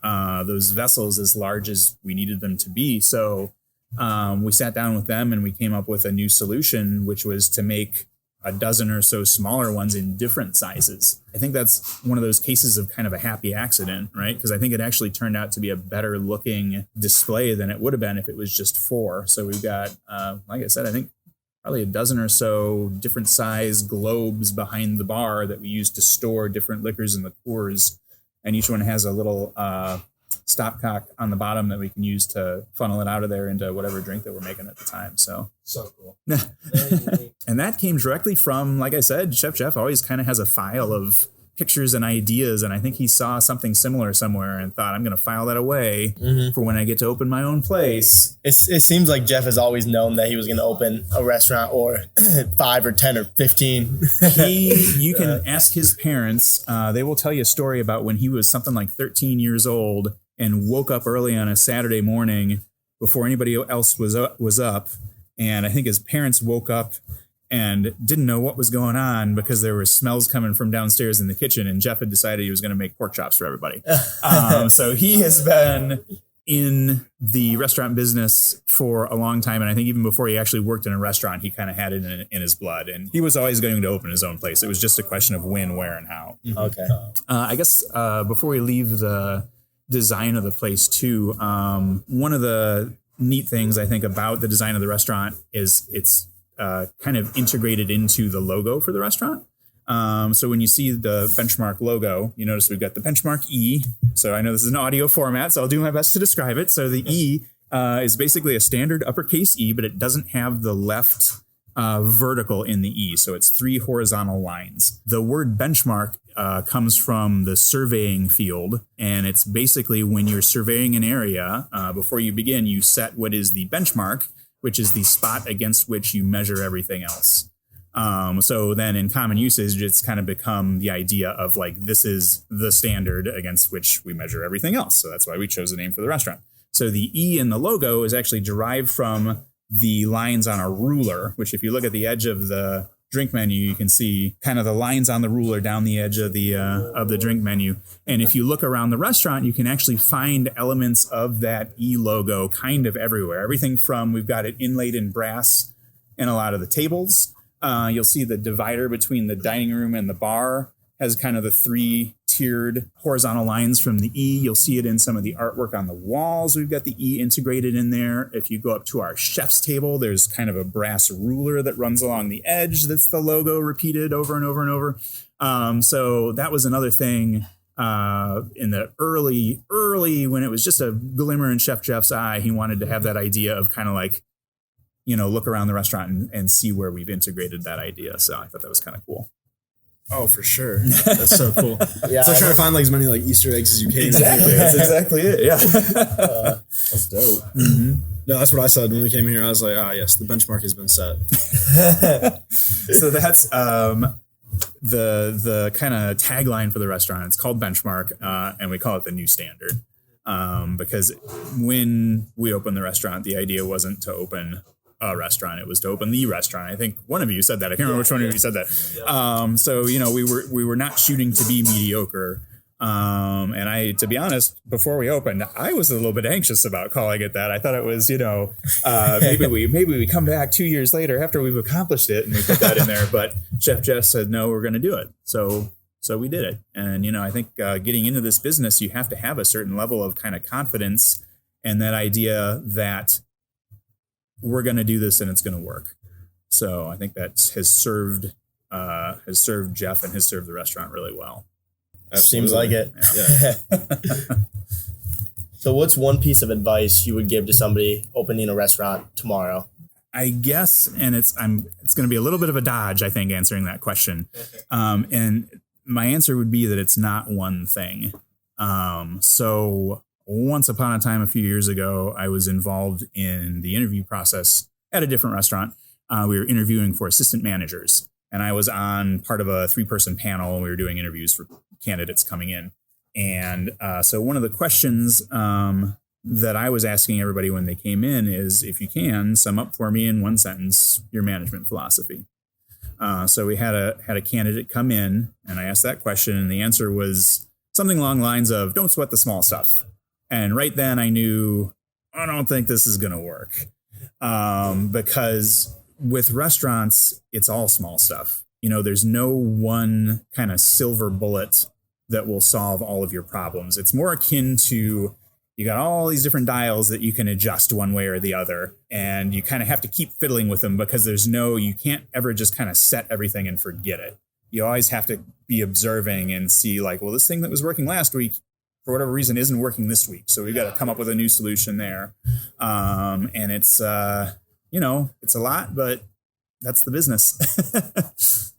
Speaker 2: those vessels as large as we needed them to be. So we sat down with them and we came up with a new solution, which was to make a dozen or so smaller ones in different sizes. I think that's one of those cases of kind of a happy accident, right? Because I think it actually turned out to be a better looking display than it would have been if it was just 4. So we've got, like I said, I think probably a dozen or so different size globes behind the bar that we use to store different liquors and liqueurs. And each one has a little stopcock on the bottom that we can use to funnel it out of there into whatever drink that we're making at the time. So
Speaker 3: cool.
Speaker 2: And that came directly from, like I said, Chef Jeff always kind of has a file of pictures and ideas, and I think he saw something similar somewhere and thought, I'm going to file that away for when I get to open my own place.
Speaker 3: It seems like Jeff has always known that he was going to open a restaurant, or 5 or 10 or 15.
Speaker 2: You can ask his parents. They will tell you a story about when he was something like 13 years old and woke up early on a Saturday morning before anybody else was up. And I think his parents woke up and didn't know what was going on because there were smells coming from downstairs in the kitchen, and Jeff had decided he was going to make pork chops for everybody. So he has been in the restaurant business for a long time, and I think even before he actually worked in a restaurant, he kind of had it in his blood, and he was always going to open his own place. It was just a question of when, where, and how.
Speaker 3: Okay.
Speaker 2: I guess before we leave the design of the place too, one of the neat things I think about the design of the restaurant is it's kind of integrated into the logo for the restaurant. So when you see the Benchmark logo, you notice we've got the Benchmark E. So I know this is an audio format, so I'll do my best to describe it. So the E is basically a standard uppercase E, but it doesn't have the left vertical in the E. So it's 3 horizontal lines. The word benchmark comes from the surveying field, and it's basically when you're surveying an area, before you begin, you set what is the benchmark, which is the spot against which you measure everything else. So then in common usage, it's kind of become the idea of like, this is the standard against which we measure everything else. So that's why we chose the name for the restaurant. So the E in the logo is actually derived from the lines on a ruler, which if you look at the edge of the drink menu, you can see kind of the lines on the ruler down the edge of the drink menu. And if you look around the restaurant, you can actually find elements of that E logo kind of everywhere. Everything from, we've got it inlaid in brass in a lot of the tables. You'll see the divider between the dining room and the bar has kind of the 3-tiered horizontal lines from the E. You'll see it in some of the artwork on the walls. We've got the E integrated in there. If you go up to our chef's table, there's kind of a brass ruler that runs along the edge. That's the logo repeated over and over and over. So that was another thing in the early when it was just a glimmer in Chef Jeff's eye. He wanted to have that idea of kind of like, look around the restaurant and see where we've integrated that idea. So I thought that was kind of cool.
Speaker 1: Oh, for sure. That's so cool. Yeah, so I try to find like as many like Easter eggs as you can.
Speaker 2: Exactly. That's exactly it. Yeah.
Speaker 1: That's dope. Mm-hmm. No, that's what I said when we came here. I was like, yes, the benchmark has been set.
Speaker 2: So that's the kind of tagline for the restaurant. It's called Benchmark, and we call it the new standard. Because when we opened the restaurant, the idea wasn't to open a restaurant, it was to open the restaurant. I think one of you said that. I can't remember which one of you said that. So we were not shooting to be mediocre. And to be honest, before we opened, I was a little bit anxious about calling it that. I thought it was, maybe we come back 2 years later after we've accomplished it and we put that in there. But Chef Jeff said, no, we're going to do it. So we did it. And, I think getting into this business, you have to have a certain level of kind of confidence and that idea that we're going to do this and it's going to work. So I think that has served Jeff and has served the restaurant really well.
Speaker 3: Absolutely. Seems like it. Yeah. So what's one piece of advice you would give to somebody opening a restaurant tomorrow?
Speaker 2: I guess, and it's going to be a little bit of a dodge, I think, answering that question. And my answer would be that it's not one thing. So once upon a time, a few years ago, I was involved in the interview process at a different restaurant. We were interviewing for assistant managers, and I was on part of a 3-person panel, and we were doing interviews for candidates coming in. And so one of the questions that I was asking everybody when they came in is, if you can, sum up for me in one sentence your management philosophy. So we had a candidate come in, and I asked that question, and the answer was something along the lines of, don't sweat the small stuff. And right then I knew, I don't think this is going to work. Because with restaurants, it's all small stuff. There's no one kind of silver bullet that will solve all of your problems. It's more akin to, you got all these different dials that you can adjust one way or the other. And you kind of have to keep fiddling with them because you can't ever just kind of set everything and forget it. You always have to be observing and see like, well, this thing that was working last week, for whatever reason, isn't working this week. So we've got to come up with a new solution there. And it's, it's a lot, but that's the business.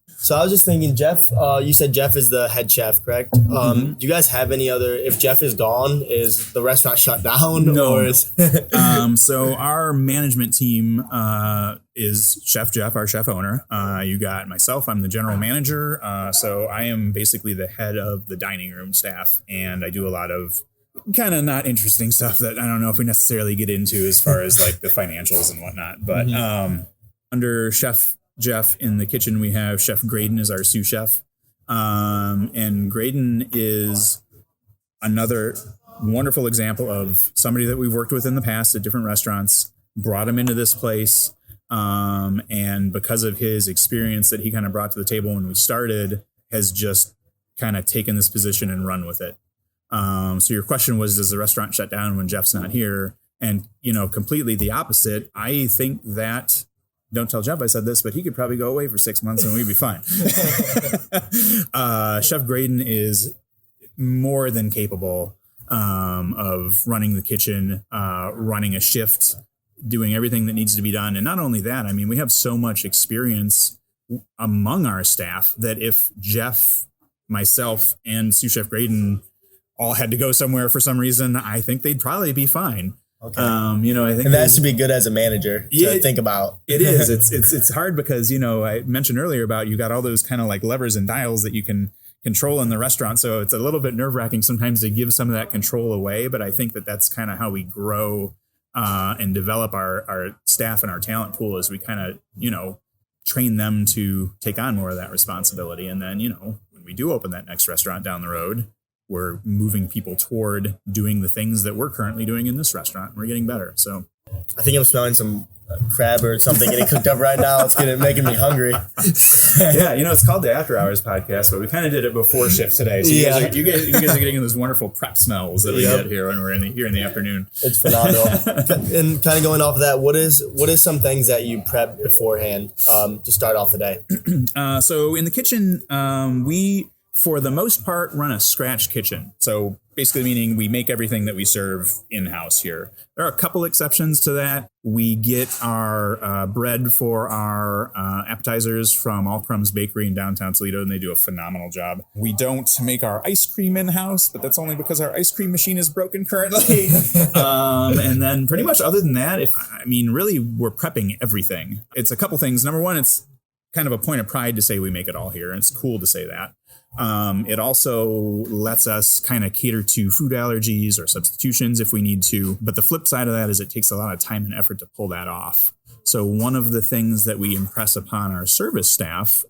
Speaker 3: So I was just thinking, Jeff, you said Jeff is the head chef, correct? Do you guys have any other, if Jeff is gone, is the restaurant shut down?
Speaker 2: No.
Speaker 3: Or is
Speaker 2: So our management team is Chef Jeff, our chef owner. You got myself, I'm the general manager. So I am basically the head of the dining room staff, and I do a lot of kind of not interesting stuff that I don't know if we necessarily get into as far as like the financials and whatnot. But under Chef Jeff in the kitchen, we have Chef Graydon as our sous chef. And Graydon is another wonderful example of somebody that we've worked with in the past at different restaurants, brought him into this place. And because of his experience that he kind of brought to the table when we started, has just kind of taken this position and run with it. So your question was, does the restaurant shut down when Jeff's not here? And, completely the opposite. I think that, don't tell Jeff I said this, but he could probably go away for 6 months and we'd be fine. Chef Graydon is more than capable of running the kitchen, running a shift, doing everything that needs to be done. And not only that, we have so much experience among our staff that if Jeff, myself, and sous chef Graydon all had to go somewhere for some reason, I think they'd probably be fine.
Speaker 3: Okay.
Speaker 2: I think
Speaker 3: and that has to be good as a manager to think about.
Speaker 2: It is. It's hard because, I mentioned earlier about you got all those kind of like levers and dials that you can control in the restaurant. So it's a little bit nerve wracking sometimes to give some of that control away. But I think that that's kind of how we grow and develop our staff and our talent pool, as we kind of, train them to take on more of that responsibility. And then, when we do open that next restaurant down the road, we're moving people toward doing the things that we're currently doing in this restaurant. We're getting better. So
Speaker 3: I think I'm smelling some crab or something getting cooked up right now. It's making me hungry.
Speaker 2: Yeah, it's called the AfterHours podcast, but we kind of did it before shift today. So you guys are getting those wonderful prep smells that we get here when we're here in the afternoon.
Speaker 3: It's phenomenal. And kind of going off of that, what is some things that you prep beforehand to start off the day?
Speaker 2: So in the kitchen, we, for the most part, run a scratch kitchen. So basically meaning we make everything that we serve in-house here. There are a couple exceptions to that. We get our bread for our appetizers from All Crumbs Bakery in downtown Solito, and they do a phenomenal job. We don't make our ice cream in-house, but that's only because our ice cream machine is broken currently. And then pretty much other than that, really, we're prepping everything. It's a couple things. Number one, it's kind of a point of pride to say we make it all here, and it's cool to say that. It also lets us kind of cater to food allergies or substitutions if we need to. But the flip side of that is it takes a lot of time and effort to pull that off. So one of the things that we impress upon our service staff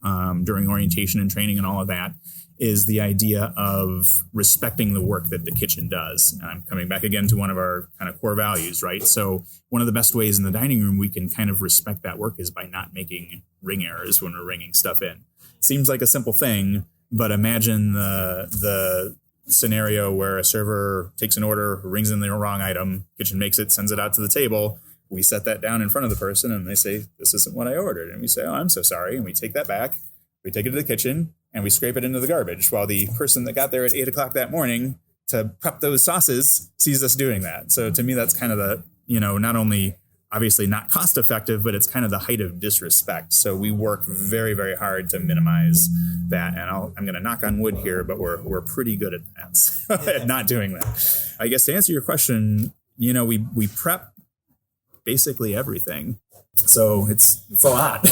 Speaker 2: during orientation and training and all of that is the idea of respecting the work that the kitchen does. And I'm coming back again to one of our kind of core values, right? So one of the best ways in the dining room we can kind of respect that work is by not making ring errors when we're ringing stuff in. Seems like a simple thing, but imagine the scenario where a server takes an order, rings in the wrong item, kitchen makes it, sends it out to the table. We set that down in front of the person and they say, this isn't what I ordered. And we say, oh, I'm so sorry. And we take that back. We take it to the kitchen and we scrape it into the garbage while the person that got there at 8 o'clock that morning to prep those sauces sees us doing that. So to me, that's kind of the, not only obviously not cost effective, but it's kind of the height of disrespect. So we work very, very hard to minimize that. And I'm going to knock on wood here, but we're pretty good at that, at not doing that. I guess to answer your question, we prep basically everything. So it's a lot.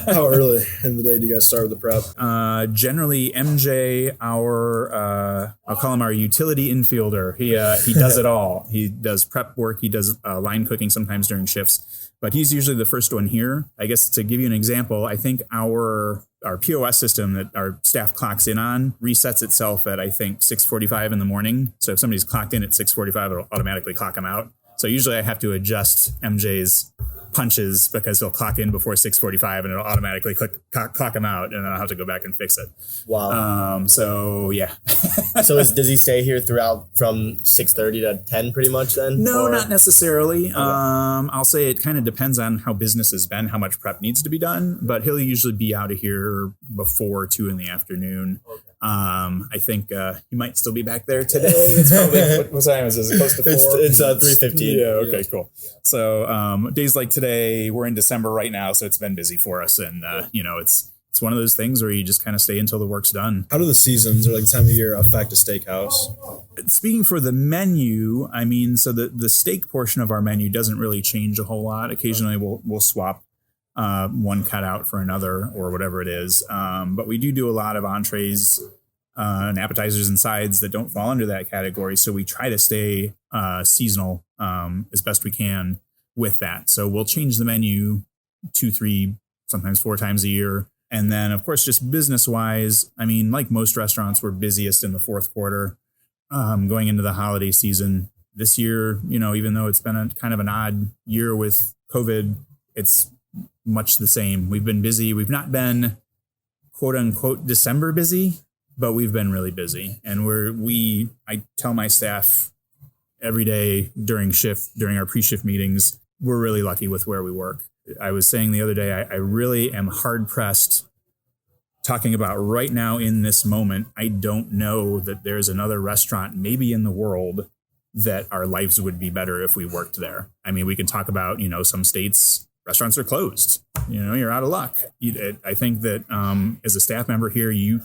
Speaker 1: How early in the day do you guys start with the prep?
Speaker 2: Generally, MJ, I'll call him our utility infielder. He does it all. He does prep work. He does line cooking sometimes during shifts, but he's usually the first one here. I guess to give you an example, I think our POS system that our staff clocks in on resets itself at, I think, 6:45 in the morning. So if somebody's clocked in at 6:45, it'll automatically clock them out. So usually I have to adjust MJ's punches because he'll clock in before 6:45 and it'll automatically clock him out, and then I'll have to go back and fix it.
Speaker 3: Wow.
Speaker 2: So yeah.
Speaker 3: So does he stay here throughout from 6:30 to 10 pretty much then?
Speaker 2: No, not necessarily. Okay. I'll say it kind of depends on how business has been, how much prep needs to be done, but he'll usually be out of here before 2 in the afternoon. Okay. I think he might still be back there today. It's probably, what time is this? Is it close to 4?
Speaker 3: It's 3:15.
Speaker 2: Yeah, okay, cool. So days like today, we're in December right now, so it's been busy for us. And, it's one of those things where you just kind of stay until the work's done.
Speaker 1: How do the seasons or the time of year affect a steakhouse?
Speaker 2: Speaking for the menu, so the steak portion of our menu doesn't really change a whole lot. Occasionally we'll swap one cutout for another or whatever it is. But we do a lot of entrees and appetizers and sides that don't fall under that category. So we try to stay seasonal as best we can with that. So we'll change the menu 2, 3, sometimes 4 times a year. And then, of course, just business-wise, like most restaurants, we're busiest in the fourth quarter going into the holiday season. This year, even though it's been a kind of an odd year with COVID, it's much the same. We've been busy. We've not been quote unquote December busy, but we've been really busy. And I tell my staff every day during our pre-shift meetings, we're really lucky with where we work. I was saying the other day, I really am hard pressed talking about right now in this moment. I don't know that there's another restaurant maybe in the world that our lives would be better if we worked there. We can talk about, some states, restaurants are closed, you're out of luck. I think that as a staff member here, you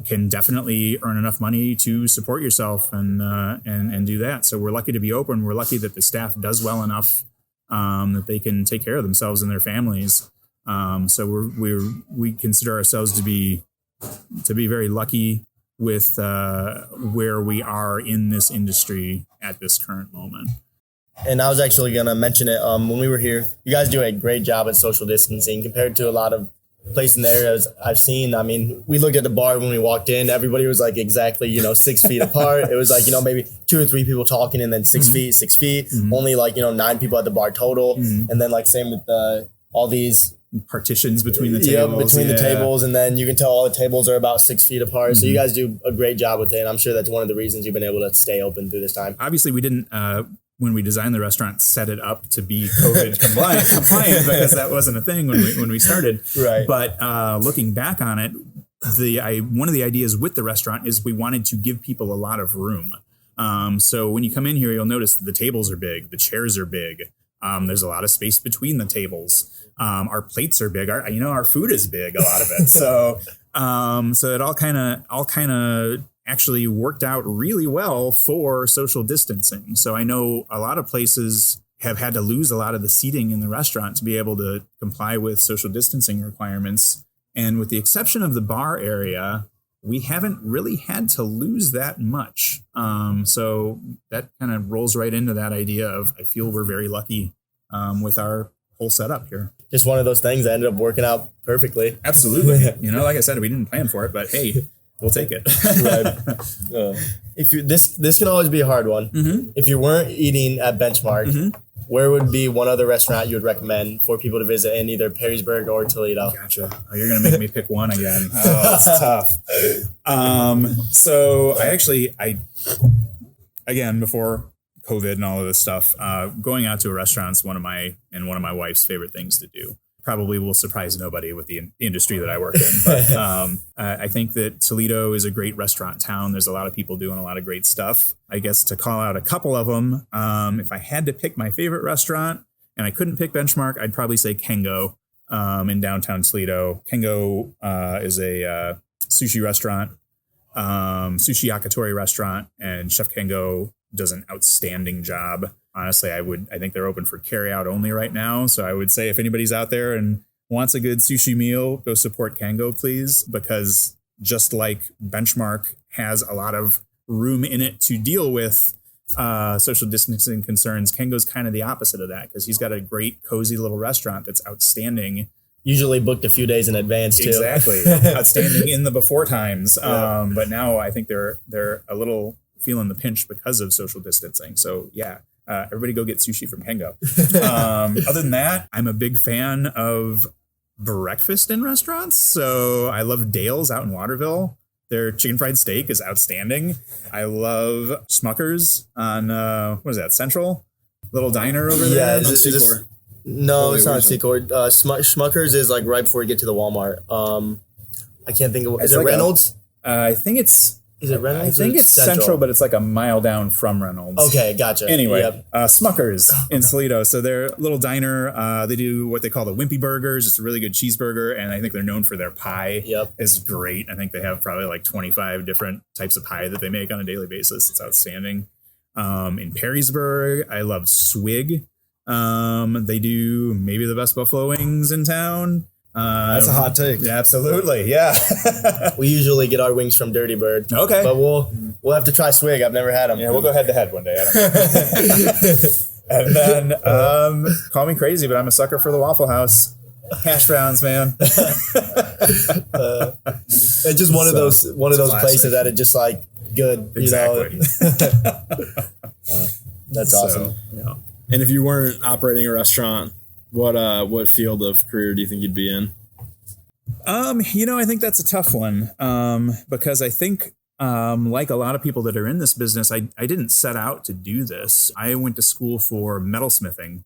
Speaker 2: can definitely earn enough money to support yourself and do that. So we're lucky to be open. We're lucky that the staff does well enough that they can take care of themselves and their families. So we consider ourselves to be very lucky with where we are in this industry at this current moment.
Speaker 3: And I was actually going to mention it when we were here. You guys do a great job at social distancing compared to a lot of place in the area I've seen. I mean, we looked at the bar when we walked in. Everybody was like exactly 6 feet apart. It was like maybe 2 or 3 people talking, and then 6 feet, 6 feet. Only like 9 people at the bar total, and then like same with all these
Speaker 2: partitions between the tables.
Speaker 3: The tables, and then you can tell all the tables are about 6 feet apart. So you guys do a great job with it, and I'm sure that's one of the reasons you've been able to stay open through this time.
Speaker 2: Obviously, we didn't. When we designed the restaurant, set it up to be COVID compliant because that wasn't a thing when we started.
Speaker 3: Right.
Speaker 2: But looking back on it, one of the ideas with the restaurant is we wanted to give people a lot of room. So when you come in here, you'll notice the tables are big, the chairs are big. There's a lot of space between the tables. Our plates are big. Our food is big, a lot of it. So it all kind of actually worked out really well for social distancing. So I know a lot of places have had to lose a lot of the seating in the restaurant to be able to comply with social distancing requirements. And with the exception of the bar area, we haven't really had to lose that much. So that kind of rolls right into that idea of, I feel we're very lucky with our whole setup here. Just
Speaker 3: one of those things that ended up working out perfectly.
Speaker 2: Absolutely. Like I said, we didn't plan for it, but hey, we'll take it.
Speaker 3: If this can always be a hard one. If you weren't eating at Benchmark, where would be one other restaurant you would recommend for people to visit in either Perrysburg or Toledo?
Speaker 2: Gotcha. Oh, you're gonna make me pick one again. Oh, that's tough. So I again, before COVID and all of this stuff, going out to a restaurant is one of my wife's favorite things to do. Probably will surprise nobody with the industry that I work in. But I think that Solito is a great restaurant town. There's a lot of people doing a lot of great stuff. I guess to call out a couple of them, if I had to pick my favorite restaurant and I couldn't pick Benchmark, I'd probably say Kengo in downtown Solito. Kengo is a sushi restaurant, sushi yakitori restaurant, and Chef Kengo does an outstanding job. Honestly, I think they're open for carry out only right now. So I would say if anybody's out there and wants a good sushi meal, go support Kengo, please, because just like Benchmark has a lot of room in it to deal with social distancing concerns, Kengo's kind of the opposite of that, because he's got a great, cozy little restaurant that's outstanding.
Speaker 3: Usually booked a few days in advance too.
Speaker 2: Exactly. Outstanding in the before times. But now I think they're a little feeling the pinch because of social distancing. So yeah, everybody go get sushi from Kengo. Other than that, I'm a big fan of breakfast in restaurants. So I love Dale's out in Waterville. Their chicken fried steak is outstanding. I love Smuckers on, what is that, Central? Little diner over there?
Speaker 3: Yeah, no, it's not Secor. Smuckers is like right before you get to the Walmart. I can't think of, is it like Reynolds?
Speaker 2: I think it's...
Speaker 3: Is it Reynolds?
Speaker 2: I think it's Central, but it's like a mile down from Reynolds.
Speaker 3: Okay, gotcha.
Speaker 2: Anyway, Smuckers in Solito. So they're a little diner. They do what they call the Wimpy Burgers. It's a really good cheeseburger, and I think they're known for their pie.
Speaker 3: Yep.
Speaker 2: It's great. I think they have probably like 25 different types of pie that they make on a daily basis. It's outstanding. In Perrysburg, I love Swig. They do maybe the best buffalo wings in town.
Speaker 1: That's a hot take.
Speaker 2: Yeah, absolutely. Yeah.
Speaker 3: We usually get our wings from Dirty Bird.
Speaker 2: Okay.
Speaker 3: But we'll have to try Swig. I've never had them.
Speaker 2: Yeah, we'll go head to head one day. I don't know. And then call me crazy, but I'm a sucker for the Waffle House. Hash browns, man.
Speaker 3: It's just one of those places that are just like good.
Speaker 2: Exactly.
Speaker 3: That's awesome.
Speaker 2: Yeah.
Speaker 1: And if you weren't operating a restaurant, what field of career do you think you'd be in?
Speaker 2: I think that's a tough one. Because I think, like a lot of people that are in this business, I didn't set out to do this. I went to school for metalsmithing.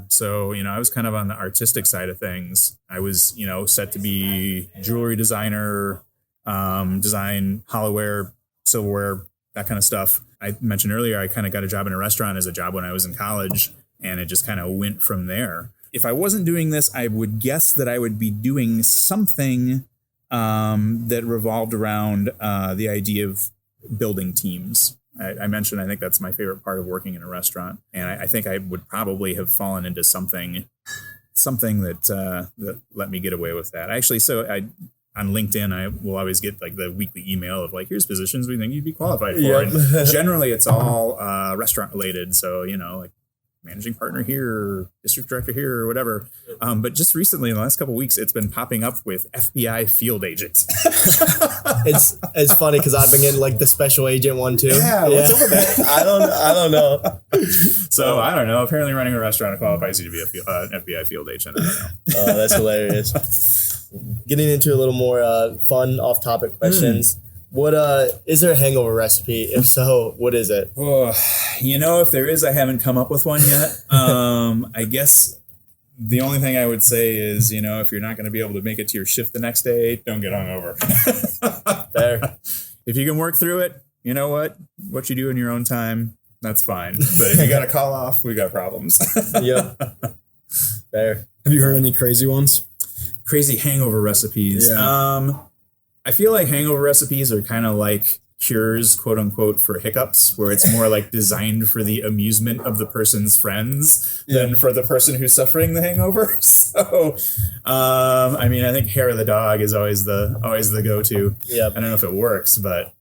Speaker 2: So, I was kind of on the artistic side of things. I was, set to be jewelry designer, design hollowware, silverware, that kind of stuff. I mentioned earlier, I kind of got a job in a restaurant as a job when I was in college. And it just kind of went from there. If I wasn't doing this, I would guess that I would be doing something that revolved around the idea of building teams. I mentioned, I think that's my favorite part of working in a restaurant. And I think I would probably have fallen into something that let me get away with that. Actually, on LinkedIn, I will always get like the weekly email of like, here's positions we think you'd be qualified for. Yep. And generally, it's all restaurant related. So, like managing partner here, or district director here, or whatever. But just recently, in the last couple of weeks, it's been popping up with FBI field agents.
Speaker 3: It's funny because I've been getting like the special agent one too.
Speaker 2: Yeah, what's up with that?
Speaker 3: I don't know.
Speaker 2: So I don't know. Apparently, running a restaurant qualifies you to be an FBI field agent. I don't know.
Speaker 3: Oh, that's hilarious. Getting into a little more fun off-topic questions. What is there a hangover recipe? If so, what is it?
Speaker 2: Oh, if there is, I haven't come up with one yet. I guess the only thing I would say is, if you're not going to be able to make it to your shift the next day, don't get hungover.
Speaker 3: Fair.
Speaker 2: If you can work through it, you know what you do in your own time, that's fine. But if you got to call off, we got problems.
Speaker 3: Yep. Fair.
Speaker 1: Have you heard any crazy ones?
Speaker 2: Crazy hangover recipes.
Speaker 1: Yeah.
Speaker 2: I feel like hangover recipes are kind of like cures, quote unquote, for hiccups, where it's more like designed for the amusement of the person's friends than for the person who's suffering the hangover. So, I think hair of the dog is always the go-to.
Speaker 3: Yep.
Speaker 2: I don't know if it works, but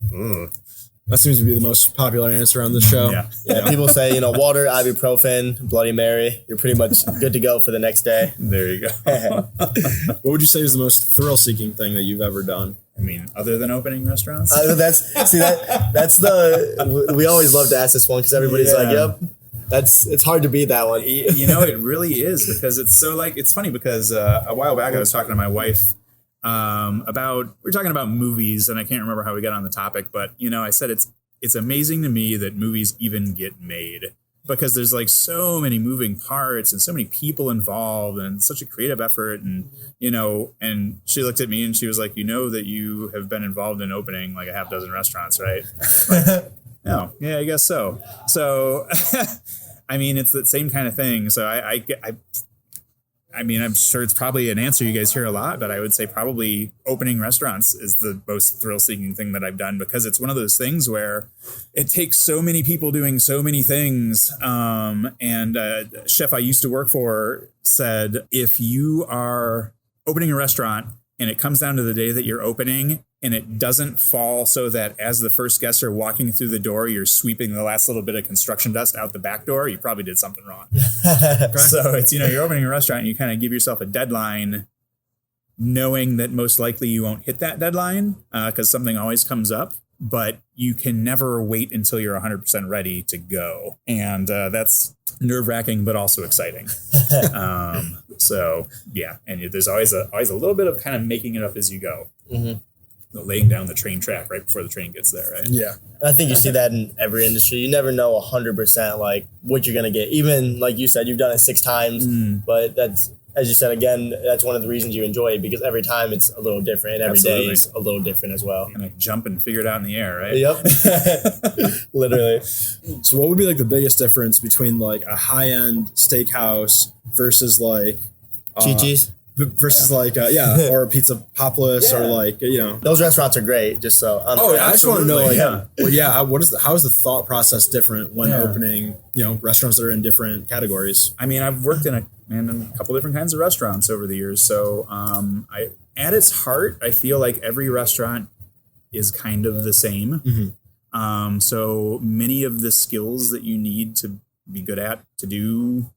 Speaker 1: that seems to be the most popular answer on the show.
Speaker 2: Yeah.
Speaker 3: People say, water, ibuprofen, Bloody Mary. You're pretty much good to go for the next day.
Speaker 2: There you go.
Speaker 1: What would you say is the most thrill-seeking thing that you've ever done?
Speaker 2: Other than opening restaurants?
Speaker 3: We always love to ask this one because everybody's like, yep. It's hard to beat that one.
Speaker 2: It really is, because it's so it's funny because a while back I was talking to my wife we're talking about movies, and I can't remember how we got on the topic, but I said it's amazing to me that movies even get made, because there's so many moving parts and so many people involved and such a creative effort. And, and she looked at me and she was like, that you have been involved in opening like a half dozen restaurants, right? No. Yeah, I guess so. So, it's the same kind of thing. So I'm sure it's probably an answer you guys hear a lot, but I would say probably opening restaurants is the most thrill-seeking thing that I've done, because it's one of those things where it takes so many people doing so many things. And a chef I used to work for said, if you are opening a restaurant and it comes down to the day that you're opening and it doesn't fall so that as the first guests are walking through the door, you're sweeping the last little bit of construction dust out the back door, you probably did something wrong. So it's, you're opening a restaurant and you kind of give yourself a deadline, knowing that most likely you won't hit that deadline because something always comes up, but you can never wait until you're 100% ready to go. And that's nerve-wracking, but also exciting. So yeah, and there's always a little bit of kind of making it up as you go. Mm-hmm. Laying down the train track right before the train gets there, right?
Speaker 3: Yeah. I think you see that in every industry. You never know 100% like what you're going to get. Even like you said, you've done it 6 times, but that's, as you said, again, that's one of the reasons you enjoy it, because every time it's a little different and every day is a little different as well.
Speaker 2: And like jump and figure it out in the air, right?
Speaker 3: Yep. Literally.
Speaker 1: So what would be like the biggest difference between like a high-end steakhouse versus like
Speaker 3: Chi-Chi's?
Speaker 1: Versus like or a Pizza Popolis or like
Speaker 3: those restaurants are great. Just so
Speaker 1: I just want to know how is the thought process different when opening restaurants that are in different categories?
Speaker 2: I've worked in a couple different kinds of restaurants over the years, so at its heart I feel like every restaurant is kind of the same. Mm-hmm. So many of the skills that you need to be good at to do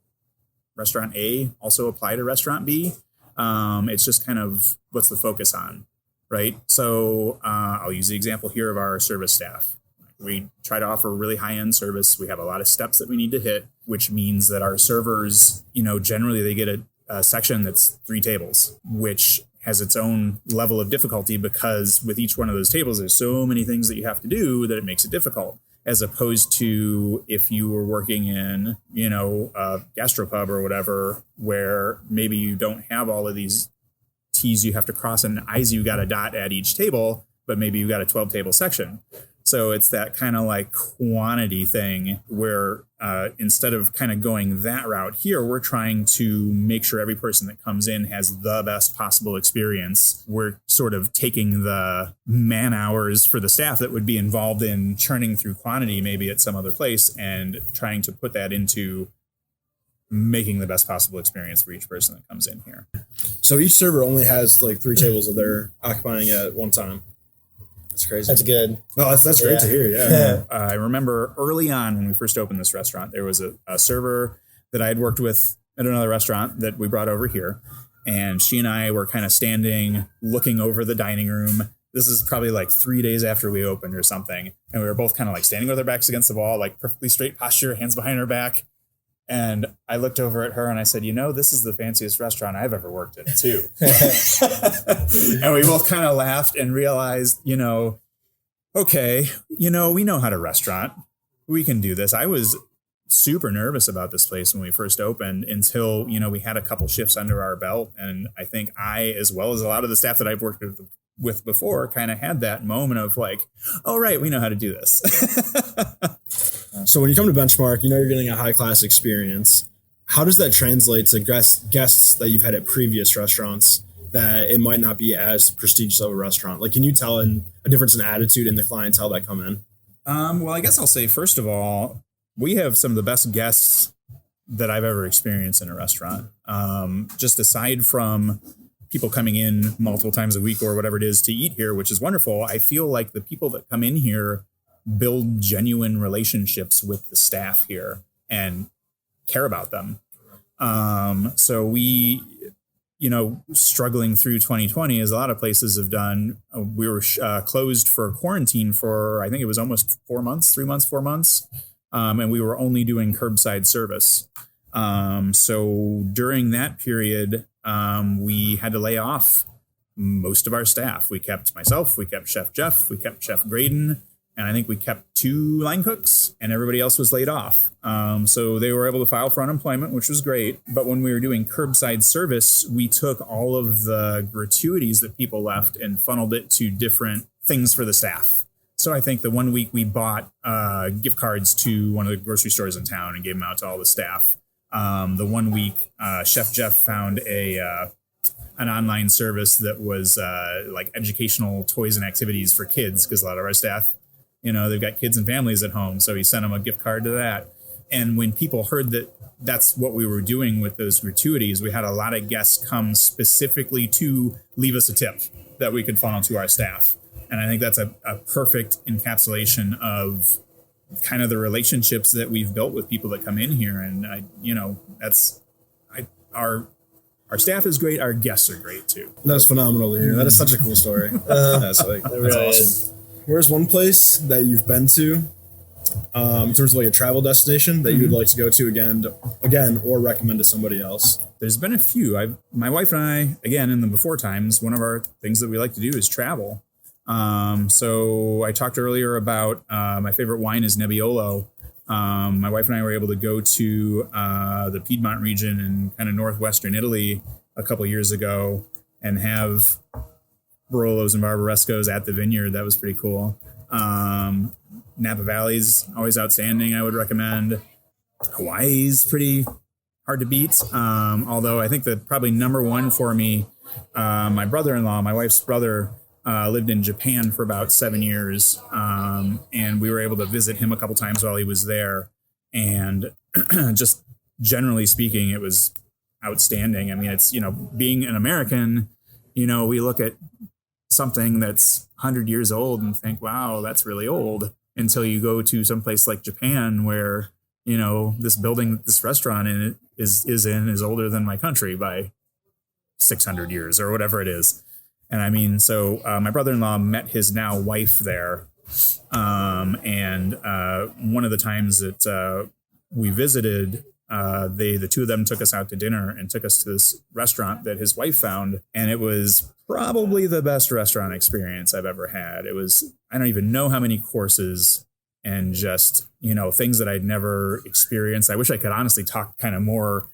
Speaker 2: restaurant A also apply to restaurant B. It's just kind of what's the focus on, right? So I'll use the example here of our service staff. We try to offer really high-end service. We have a lot of steps that we need to hit, which means that our servers, generally they get a section that's 3 tables, which has its own level of difficulty, because with each one of those tables, there's so many things that you have to do that it makes it difficult. As opposed to if you were working in, a gastropub or whatever, where maybe you don't have all of these T's you have to cross and I's you got to dot at each table, but maybe you got a 12 table section. So it's that kind of like quantity thing where instead of kind of going that route here, we're trying to make sure every person that comes in has the best possible experience. We're sort of taking the man hours for the staff that would be involved in churning through quantity maybe at some other place and trying to put that into making the best possible experience for each person that comes in here.
Speaker 1: So each server only has like 3 tables that they're occupying at one time. That's crazy.
Speaker 3: That's good.
Speaker 1: No, that's great to hear. Yeah.
Speaker 2: I remember early on when we first opened this restaurant, there was a server that I had worked with at another restaurant that we brought over here. And she and I were kind of standing, looking over the dining room. This is probably like 3 days after we opened or something. And we were both kind of like standing with our backs against the wall, like perfectly straight posture, hands behind our back. And I looked over at her and I said, this is the fanciest restaurant I've ever worked in too. And we both kind of laughed and realized, okay, we know how to restaurant. We can do this. I was super nervous about this place when we first opened until, we had a couple shifts under our belt. And I think I, as well as a lot of the staff that I've worked with before, kind of had that moment of like, oh, right, we know how to do this.
Speaker 1: So when you come to Benchmark, you're getting a high class experience. How does that translate to guests that you've had at previous restaurants that it might not be as prestigious of a restaurant? Like, can you tell a difference in attitude in the clientele that come in?
Speaker 2: Well, I guess I'll say, first of all, we have some of the best guests that I've ever experienced in a restaurant. Just aside from people coming in multiple times a week or whatever it is to eat here, which is wonderful, I feel like the people that come in here build genuine relationships with the staff here and care about them. So we, struggling through 2020, as a lot of places have done, we were closed for quarantine for, I think it was almost 4 months, 3 months, 4 months. And we were only doing curbside service. So during that period, we had to lay off most of our staff. We kept myself, we kept Chef Jeff, we kept Chef Graydon, and I think we kept 2 line cooks, and everybody else was laid off. So they were able to file for unemployment, which was great. But when we were doing curbside service, we took all of the gratuities that people left and funneled it to different things for the staff. So I think the 1 week we bought gift cards to one of the grocery stores in town and gave them out to all the staff. The 1 week, Chef Jeff found an online service that was like educational toys and activities for kids, because a lot of our staff, they've got kids and families at home. So he sent them a gift card to that. And when people heard that that's what we were doing with those gratuities, we had a lot of guests come specifically to leave us a tip that we could funnel to our staff. And I think that's a perfect encapsulation of kind of the relationships that we've built with people that come in here. And our staff is great. Our guests are great too.
Speaker 1: That's phenomenal to hear. That is such a cool story. That's awesome. Where's one place that you've been to, in terms of like a travel destination that you would like to go to again, or recommend to somebody else?
Speaker 2: There's been a few. My wife and I, again, in the before times, one of our things that we like to do is travel. So I talked earlier about my favorite wine is Nebbiolo. My wife and I were able to go to the Piedmont region in kind of northwestern Italy a couple years ago and have Barolos and Barbarescos at the vineyard. That was pretty cool. Napa Valley's always outstanding. I would recommend. Hawaii's pretty hard to beat. Although I think that probably number one for me, my brother-in-law, my wife's brother, lived in Japan for about 7 years. And we were able to visit him a couple times while he was there. And just generally speaking, it was outstanding. I mean, it's, being an American, we look at something that's 100 years old and think, wow, that's really old, until you go to some place like Japan where, this building, this restaurant in it is older than my country by 600 years or whatever it is. And I mean, so my brother-in-law met his now wife there. And one of the times that we visited, the two of them took us out to dinner and took us to this restaurant that his wife found. And it was probably the best restaurant experience I've ever had. It was, I don't even know how many courses and just, things that I'd never experienced. I wish I could honestly talk kind of more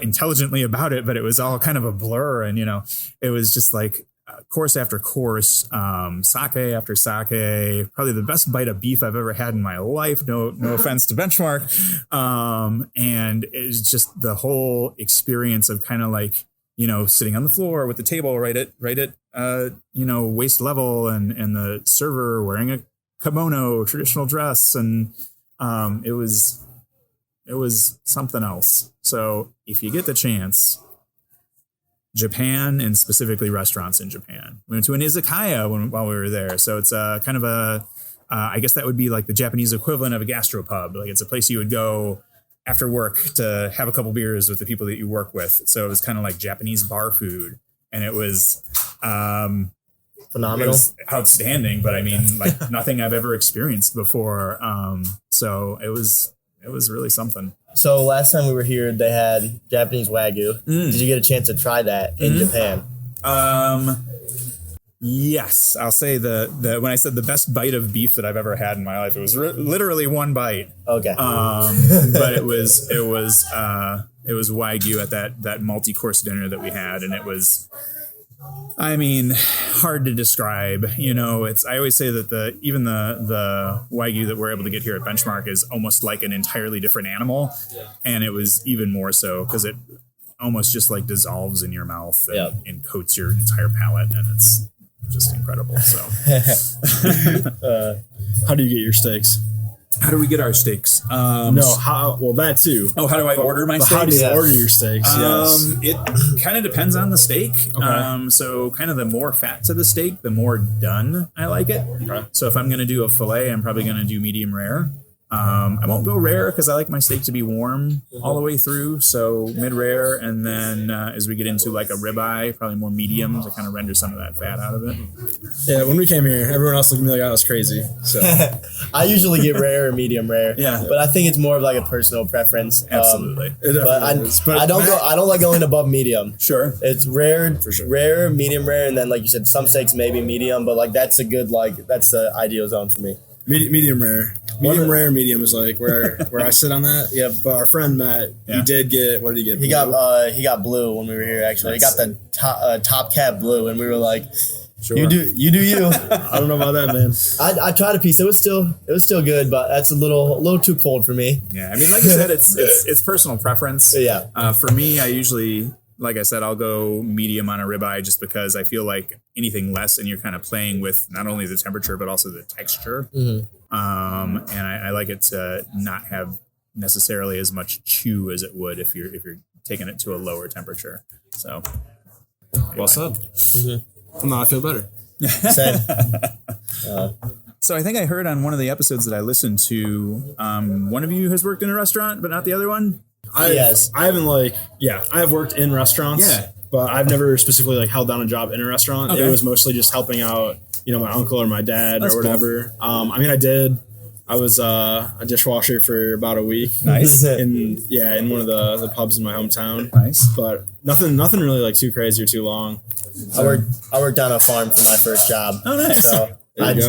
Speaker 2: intelligently about it, but it was all kind of a blur. And, it was just like course after course, sake after sake, probably the best bite of beef I've ever had in my life. No offense to Benchmark. And it's just the whole experience of kind of like, sitting on the floor with the table right at waist level, and the server wearing a kimono, traditional dress. And it was something else. So if you get the chance, Japan, and specifically restaurants in Japan. We went to an izakaya while we were there. So it's kind of I guess that would be like the Japanese equivalent of a gastropub. Like, it's a place you would go after work to have a couple beers with the people that you work with. So it was kind of like Japanese bar food, and it was
Speaker 3: phenomenal.
Speaker 2: It was outstanding, but I mean, like nothing I've ever experienced before. So it was really something.
Speaker 3: So last time we were here, they had Japanese Wagyu. Did you get a chance to try that in Japan?
Speaker 2: Yes, I'll say the when I said the best bite of beef that I've ever had in my life, it was literally one bite.
Speaker 3: Okay.
Speaker 2: But it was Wagyu at that multi-course dinner that we had, and it was, I mean, hard to describe. You know, I always say that the Wagyu that we're able to get here at Benchmark is almost like an entirely different animal, and it was even more so because it almost just like dissolves in your mouth and coats your entire palate, and it's just incredible. So,
Speaker 1: how do you get your steaks?
Speaker 2: How do we get our steaks?
Speaker 1: That too.
Speaker 2: Oh, how do I order my steaks?
Speaker 1: How do you order your steaks?
Speaker 2: It kind of depends on the steak.
Speaker 1: Okay.
Speaker 2: So kind of the more fat to the steak, the more done I like it.
Speaker 1: Okay.
Speaker 2: So if I'm going to do a fillet, I'm probably going to do medium rare. I won't go rare because I like my steak to be warm all the way through. So mid rare, and then as we get into like a ribeye, probably more medium to kind of render some of that fat out of it.
Speaker 1: Yeah, when we came here, everyone else looked at me like I was crazy. So
Speaker 3: I usually get rare or medium rare.
Speaker 2: Yeah,
Speaker 3: but I think it's more of like a personal preference.
Speaker 2: Absolutely.
Speaker 3: But I don't like going above medium.
Speaker 2: Sure,
Speaker 3: it's rare,
Speaker 1: for sure.
Speaker 3: Rare, medium rare, and then like you said, some steaks maybe medium, but like that's the ideal zone for me.
Speaker 1: Medium rare. Medium rare, medium is like where I sit on that. Yeah, but our friend Matt, he did get, what did he get?
Speaker 3: He got blue when we were here. Actually, he got the top cat blue, and we were like,
Speaker 2: sure.
Speaker 3: You do you.
Speaker 1: I don't know about that, man.
Speaker 3: I tried a piece. It was still good, but that's a little too cold for me.
Speaker 2: Yeah, I mean, like you said, it's personal preference.
Speaker 3: Yeah.
Speaker 2: For me, I usually, like I said, I'll go medium on a ribeye just because I feel like anything less, and you're kind of playing with not only the temperature but also the texture.
Speaker 3: Mm-hmm.
Speaker 2: And I like it to not have necessarily as much chew as it would if you're taking it to a lower temperature. So,
Speaker 1: well said. Mm-hmm. Well, now I feel better.
Speaker 3: Same.
Speaker 2: So I think I heard on one of the episodes that I listened to, one of you has worked in a restaurant, but not the other one.
Speaker 1: I have worked in restaurants. Yeah. But I've never specifically like held down a job in a restaurant. Okay. It was mostly just helping out, my uncle or my dad or whatever. Cool. I was a dishwasher for about a week.
Speaker 2: Nice.
Speaker 1: in one of the pubs in my hometown.
Speaker 2: Nice.
Speaker 1: But nothing really like too crazy or too long.
Speaker 3: I worked on a farm for my first job.
Speaker 2: Oh, nice.
Speaker 3: So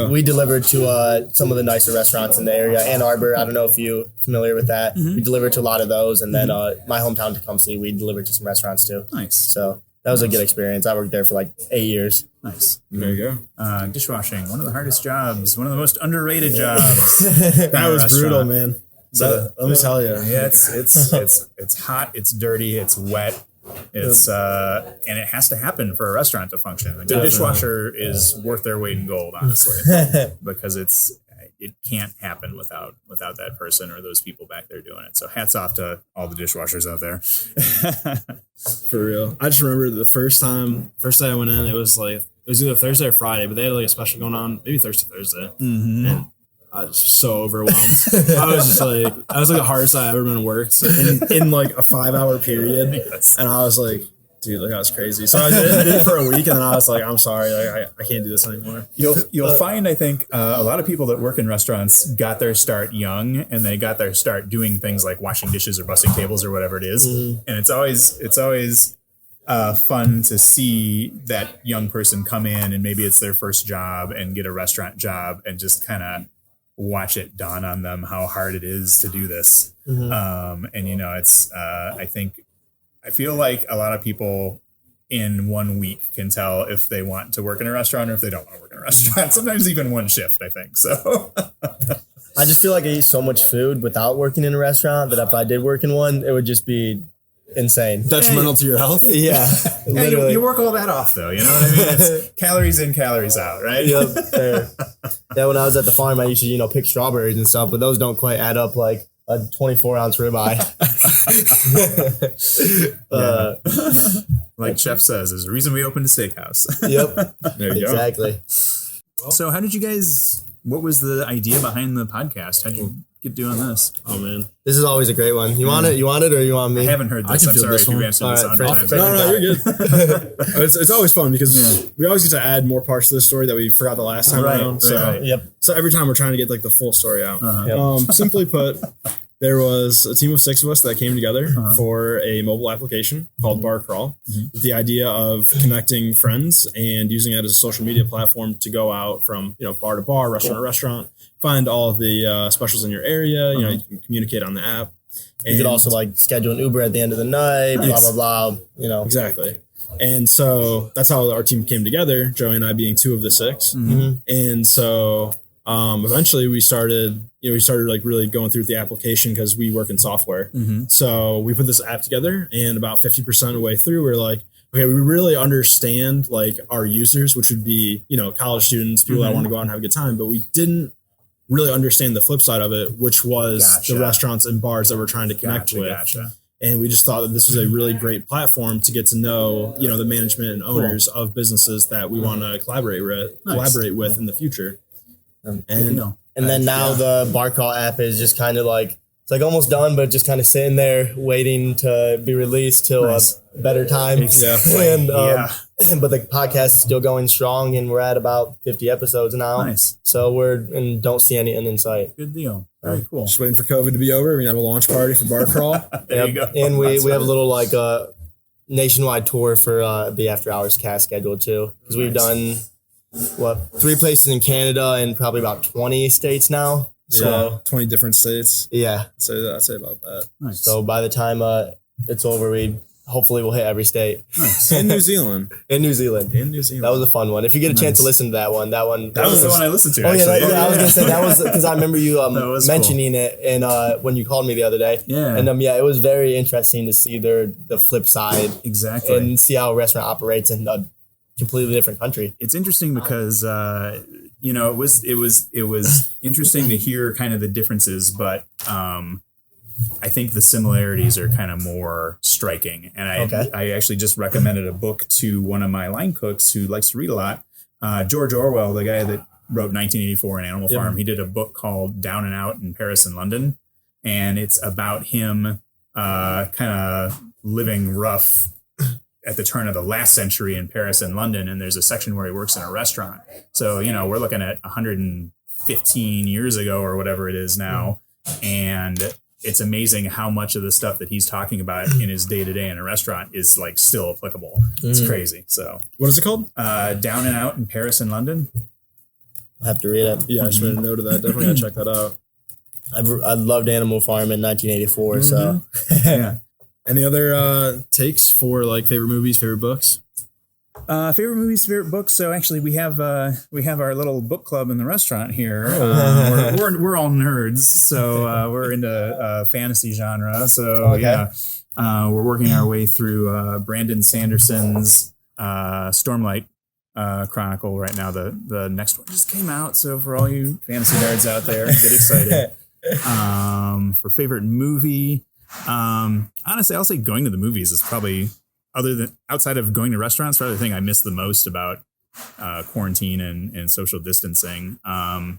Speaker 3: we delivered to some of the nicer restaurants in the area. Ann Arbor, I don't know if you're familiar with that. Mm-hmm. We delivered to a lot of those. And then my hometown, Tecumseh, we delivered to some restaurants too.
Speaker 2: Nice.
Speaker 3: So that was a good experience. I worked there for like 8 years.
Speaker 2: Nice.
Speaker 1: There you
Speaker 2: go. Dishwashing, one of the hardest jobs, one of the most underrated jobs.
Speaker 1: That was brutal, man. So let me tell you.
Speaker 2: Yeah, it's hot, it's dirty, it's wet. It's and it has to happen for a restaurant to function. A good dishwasher is worth their weight in gold, honestly, because it can't happen without that person or those people back there doing it. So hats off to all the dishwashers out there.
Speaker 1: For real. I just remember the first day I went in, it was either Thursday or Friday, but they had like a special going on, maybe Thursday.
Speaker 2: Mm-hmm.
Speaker 1: And I was so overwhelmed. I was like the hardest I've ever been worked in like a 5-hour period. Yes. And I was like, dude, like that was crazy. So I did it for a week, and then I was like, I'm sorry, like I can't do this anymore.
Speaker 2: You'll find, I think, a lot of people that work in restaurants got their start young, and they got their start doing things like washing dishes or bussing tables or whatever it is. Mm-hmm. And it's always fun to see that young person come in, and maybe it's their first job and get a restaurant job, and just kind of watch it dawn on them how hard it is to do this. Mm-hmm. And it's I feel like a lot of people in 1 week can tell if they want to work in a restaurant or if they don't want to work in a restaurant. Sometimes even one shift, I think. So
Speaker 3: I just feel like I eat so much food without working in a restaurant that if I did work in one, it would just be insane.
Speaker 1: Detrimental to your health?
Speaker 3: Yeah.
Speaker 2: Literally. You work all that off though, you know what I mean? It's calories in, calories out, right?
Speaker 3: Yep. Yeah, when I was at the farm, I used to, pick strawberries and stuff, but those don't quite add up like a 24-ounce ribeye.
Speaker 2: Like Chef says, there's a reason we opened a steakhouse.
Speaker 3: Yep.
Speaker 2: There you
Speaker 3: go. Exactly.
Speaker 2: So how did you guys, what was the idea behind the podcast? How'd you get doing this.
Speaker 1: Oh man,
Speaker 3: this is always a great one. You want it? You want it, or you want me?
Speaker 2: I haven't heard this.
Speaker 1: I can
Speaker 2: I'm
Speaker 1: feel
Speaker 2: sorry
Speaker 1: this
Speaker 2: if you
Speaker 1: one.
Speaker 2: answered
Speaker 3: All
Speaker 2: this
Speaker 3: right,
Speaker 2: 100 times.
Speaker 1: no, you're good. It's always fun because we always get to add more parts to the story that we forgot the last time around. So
Speaker 3: Yep.
Speaker 1: So every time we're trying to get like the full story out.
Speaker 3: Yep.
Speaker 1: Simply put, there was a team of 6 of us that came together for a mobile application called Bar Crawl. The idea of connecting friends and using it as a social media platform to go out from bar to bar, restaurant to restaurant, find all of the specials in your area. You can communicate on the app.
Speaker 3: You could also like schedule an Uber at the end of the night. Blah blah blah.
Speaker 1: Exactly. And so that's how our team came together. Joey and I being 2 of the 6. And so eventually we started like really going through the application because we work in software. So we put this app together, and about 50% of the way through, we're like, okay, we really understand like our users, which would be, college students, people that want to go out and have a good time, but we didn't really understand the flip side of it, which was the restaurants and bars that we're trying to connect with. And we just thought that this was a really great platform to get to know, the management and owners of businesses that we want to collaborate with in the future. And
Speaker 3: then now the Bar Crawl app is just kind of like, it's like almost done, but just kind of sitting there waiting to be released till a better time. But the podcast is still going strong, and we're at about 50 episodes now.
Speaker 2: Nice.
Speaker 3: So and don't see any end in sight.
Speaker 2: Good deal. Very cool.
Speaker 1: Just waiting for COVID to be over. We have a launch party for Bar Crawl.
Speaker 2: There you go.
Speaker 3: And we have a little like nationwide tour for the After Hours cast scheduled too, because we've done 3 places in Canada and probably about 20 states now. So
Speaker 1: 20 different states.
Speaker 3: Yeah.
Speaker 1: I'd say about that.
Speaker 2: Nice.
Speaker 3: So by the time it's over, hopefully we'll hit every state.
Speaker 2: Nice.
Speaker 1: In New Zealand.
Speaker 3: In New Zealand.
Speaker 1: That
Speaker 3: was a fun one. If you get a chance to listen to that one. That
Speaker 2: was the one I listened to.
Speaker 3: Oh
Speaker 2: actually.
Speaker 3: I was gonna say that was because I remember you mentioning it and when you called me the other day.
Speaker 2: Yeah.
Speaker 3: And it was very interesting to see the flip side.
Speaker 2: Exactly.
Speaker 3: And see how a restaurant operates in a completely different country.
Speaker 2: It's interesting because it was interesting to hear kind of the differences, but I think the similarities are kind of more striking. And I actually just recommended a book to one of my line cooks who likes to read a lot. George Orwell, the guy that wrote 1984 and Animal Farm, he did a book called Down and Out in Paris and London. And it's about him kind of living rough at the turn of the last century in Paris and London. And there's a section where he works in a restaurant. So, we're looking at 115 years ago or whatever it is now. And it's amazing how much of the stuff that he's talking about in his day-to-day in a restaurant is like still applicable. It's crazy. So
Speaker 1: what is it called?
Speaker 2: Down and Out in Paris and London.
Speaker 3: I'll have to read it.
Speaker 1: Yeah, I just made a note of that. Definitely gotta check that out.
Speaker 3: I loved Animal Farm in 1984. So
Speaker 2: yeah.
Speaker 1: Any other takes for like favorite movies, favorite books?
Speaker 2: Favorite movies, favorite books. So actually, we have our little book club in the restaurant here. We're all nerds, so we're into fantasy genre. So we're working our way through Brandon Sanderson's Stormlight Chronicle right now. The next one just came out, so for all you fantasy nerds out there, get excited. For favorite movie, honestly, I'll say going to the movies is probably, other than outside of going to restaurants, probably the thing I miss the most about quarantine and social distancing.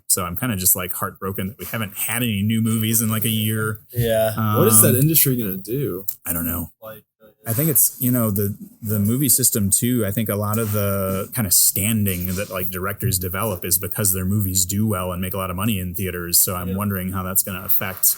Speaker 2: So I'm kind of just like heartbroken that we haven't had any new movies in like a year.
Speaker 3: Yeah.
Speaker 1: What is that industry gonna do?
Speaker 2: I don't know. I think it's, the movie system too. I think a lot of the kind of standing that like directors develop is because their movies do well and make a lot of money in theaters. So I'm wondering how that's going to affect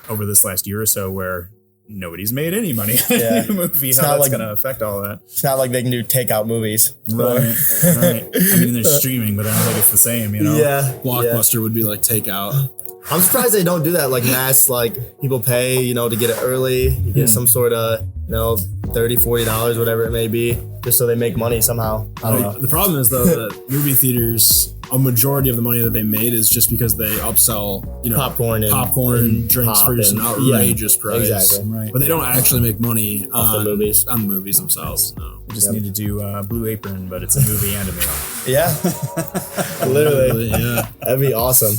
Speaker 2: over this last year or so where nobody's made any money on a movie. How that's going to affect all that.
Speaker 3: It's not like they can do takeout movies.
Speaker 2: Right. I mean, there's streaming, but I don't think it's the same,
Speaker 3: Yeah.
Speaker 1: Blockbuster would be like takeout.
Speaker 3: I'm surprised they don't do that. Like mass, like people pay, to get it early. You get some sort of, $30, $40, whatever it may be, just so they make money somehow. I don't know.
Speaker 1: The problem is though that movie theaters, a majority of the money that they made is just because they upsell,
Speaker 3: popcorn
Speaker 1: and drinks for just an outrageous price.
Speaker 3: Exactly.
Speaker 2: Right.
Speaker 1: But they don't actually make money on
Speaker 3: the movies.
Speaker 1: On the movies themselves. No.
Speaker 2: We just need to do Blue Apron, but it's a movie and a meal.
Speaker 3: Yeah. Literally.
Speaker 1: Yeah.
Speaker 3: That'd be awesome.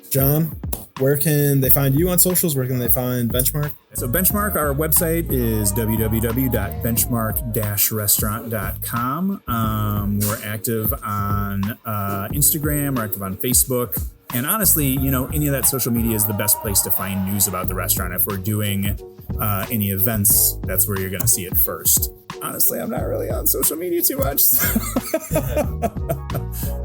Speaker 1: John, where can they find you on socials? Where can they find Benchmark?
Speaker 2: So Benchmark, our website is www.benchmark-restaurant.com. We're active on Instagram. We're active on Facebook. And honestly, any of that social media is the best place to find news about the restaurant. If we're doing any events, that's where you're going to see it first. Honestly, I'm not really on social media too much.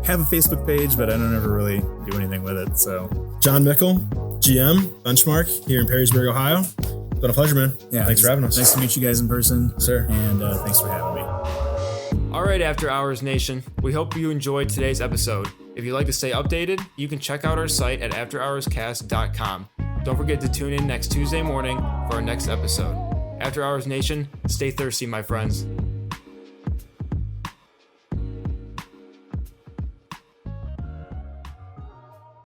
Speaker 2: Have a Facebook page, but I don't ever really do anything with it. So,
Speaker 1: Jon Mickle, GM, Benchmark here in Perrysburg, Ohio. It's been a pleasure, man.
Speaker 2: Yeah,
Speaker 1: thanks for having us.
Speaker 2: Nice to meet you guys in person,
Speaker 1: sir.
Speaker 2: And thanks for having me.
Speaker 4: All right, After Hours Nation, we hope you enjoyed today's episode. If you'd like to stay updated, you can check out our site at afterhourscast.com. Don't forget to tune in next Tuesday morning for our next episode. After Hours Nation, stay thirsty, my friends.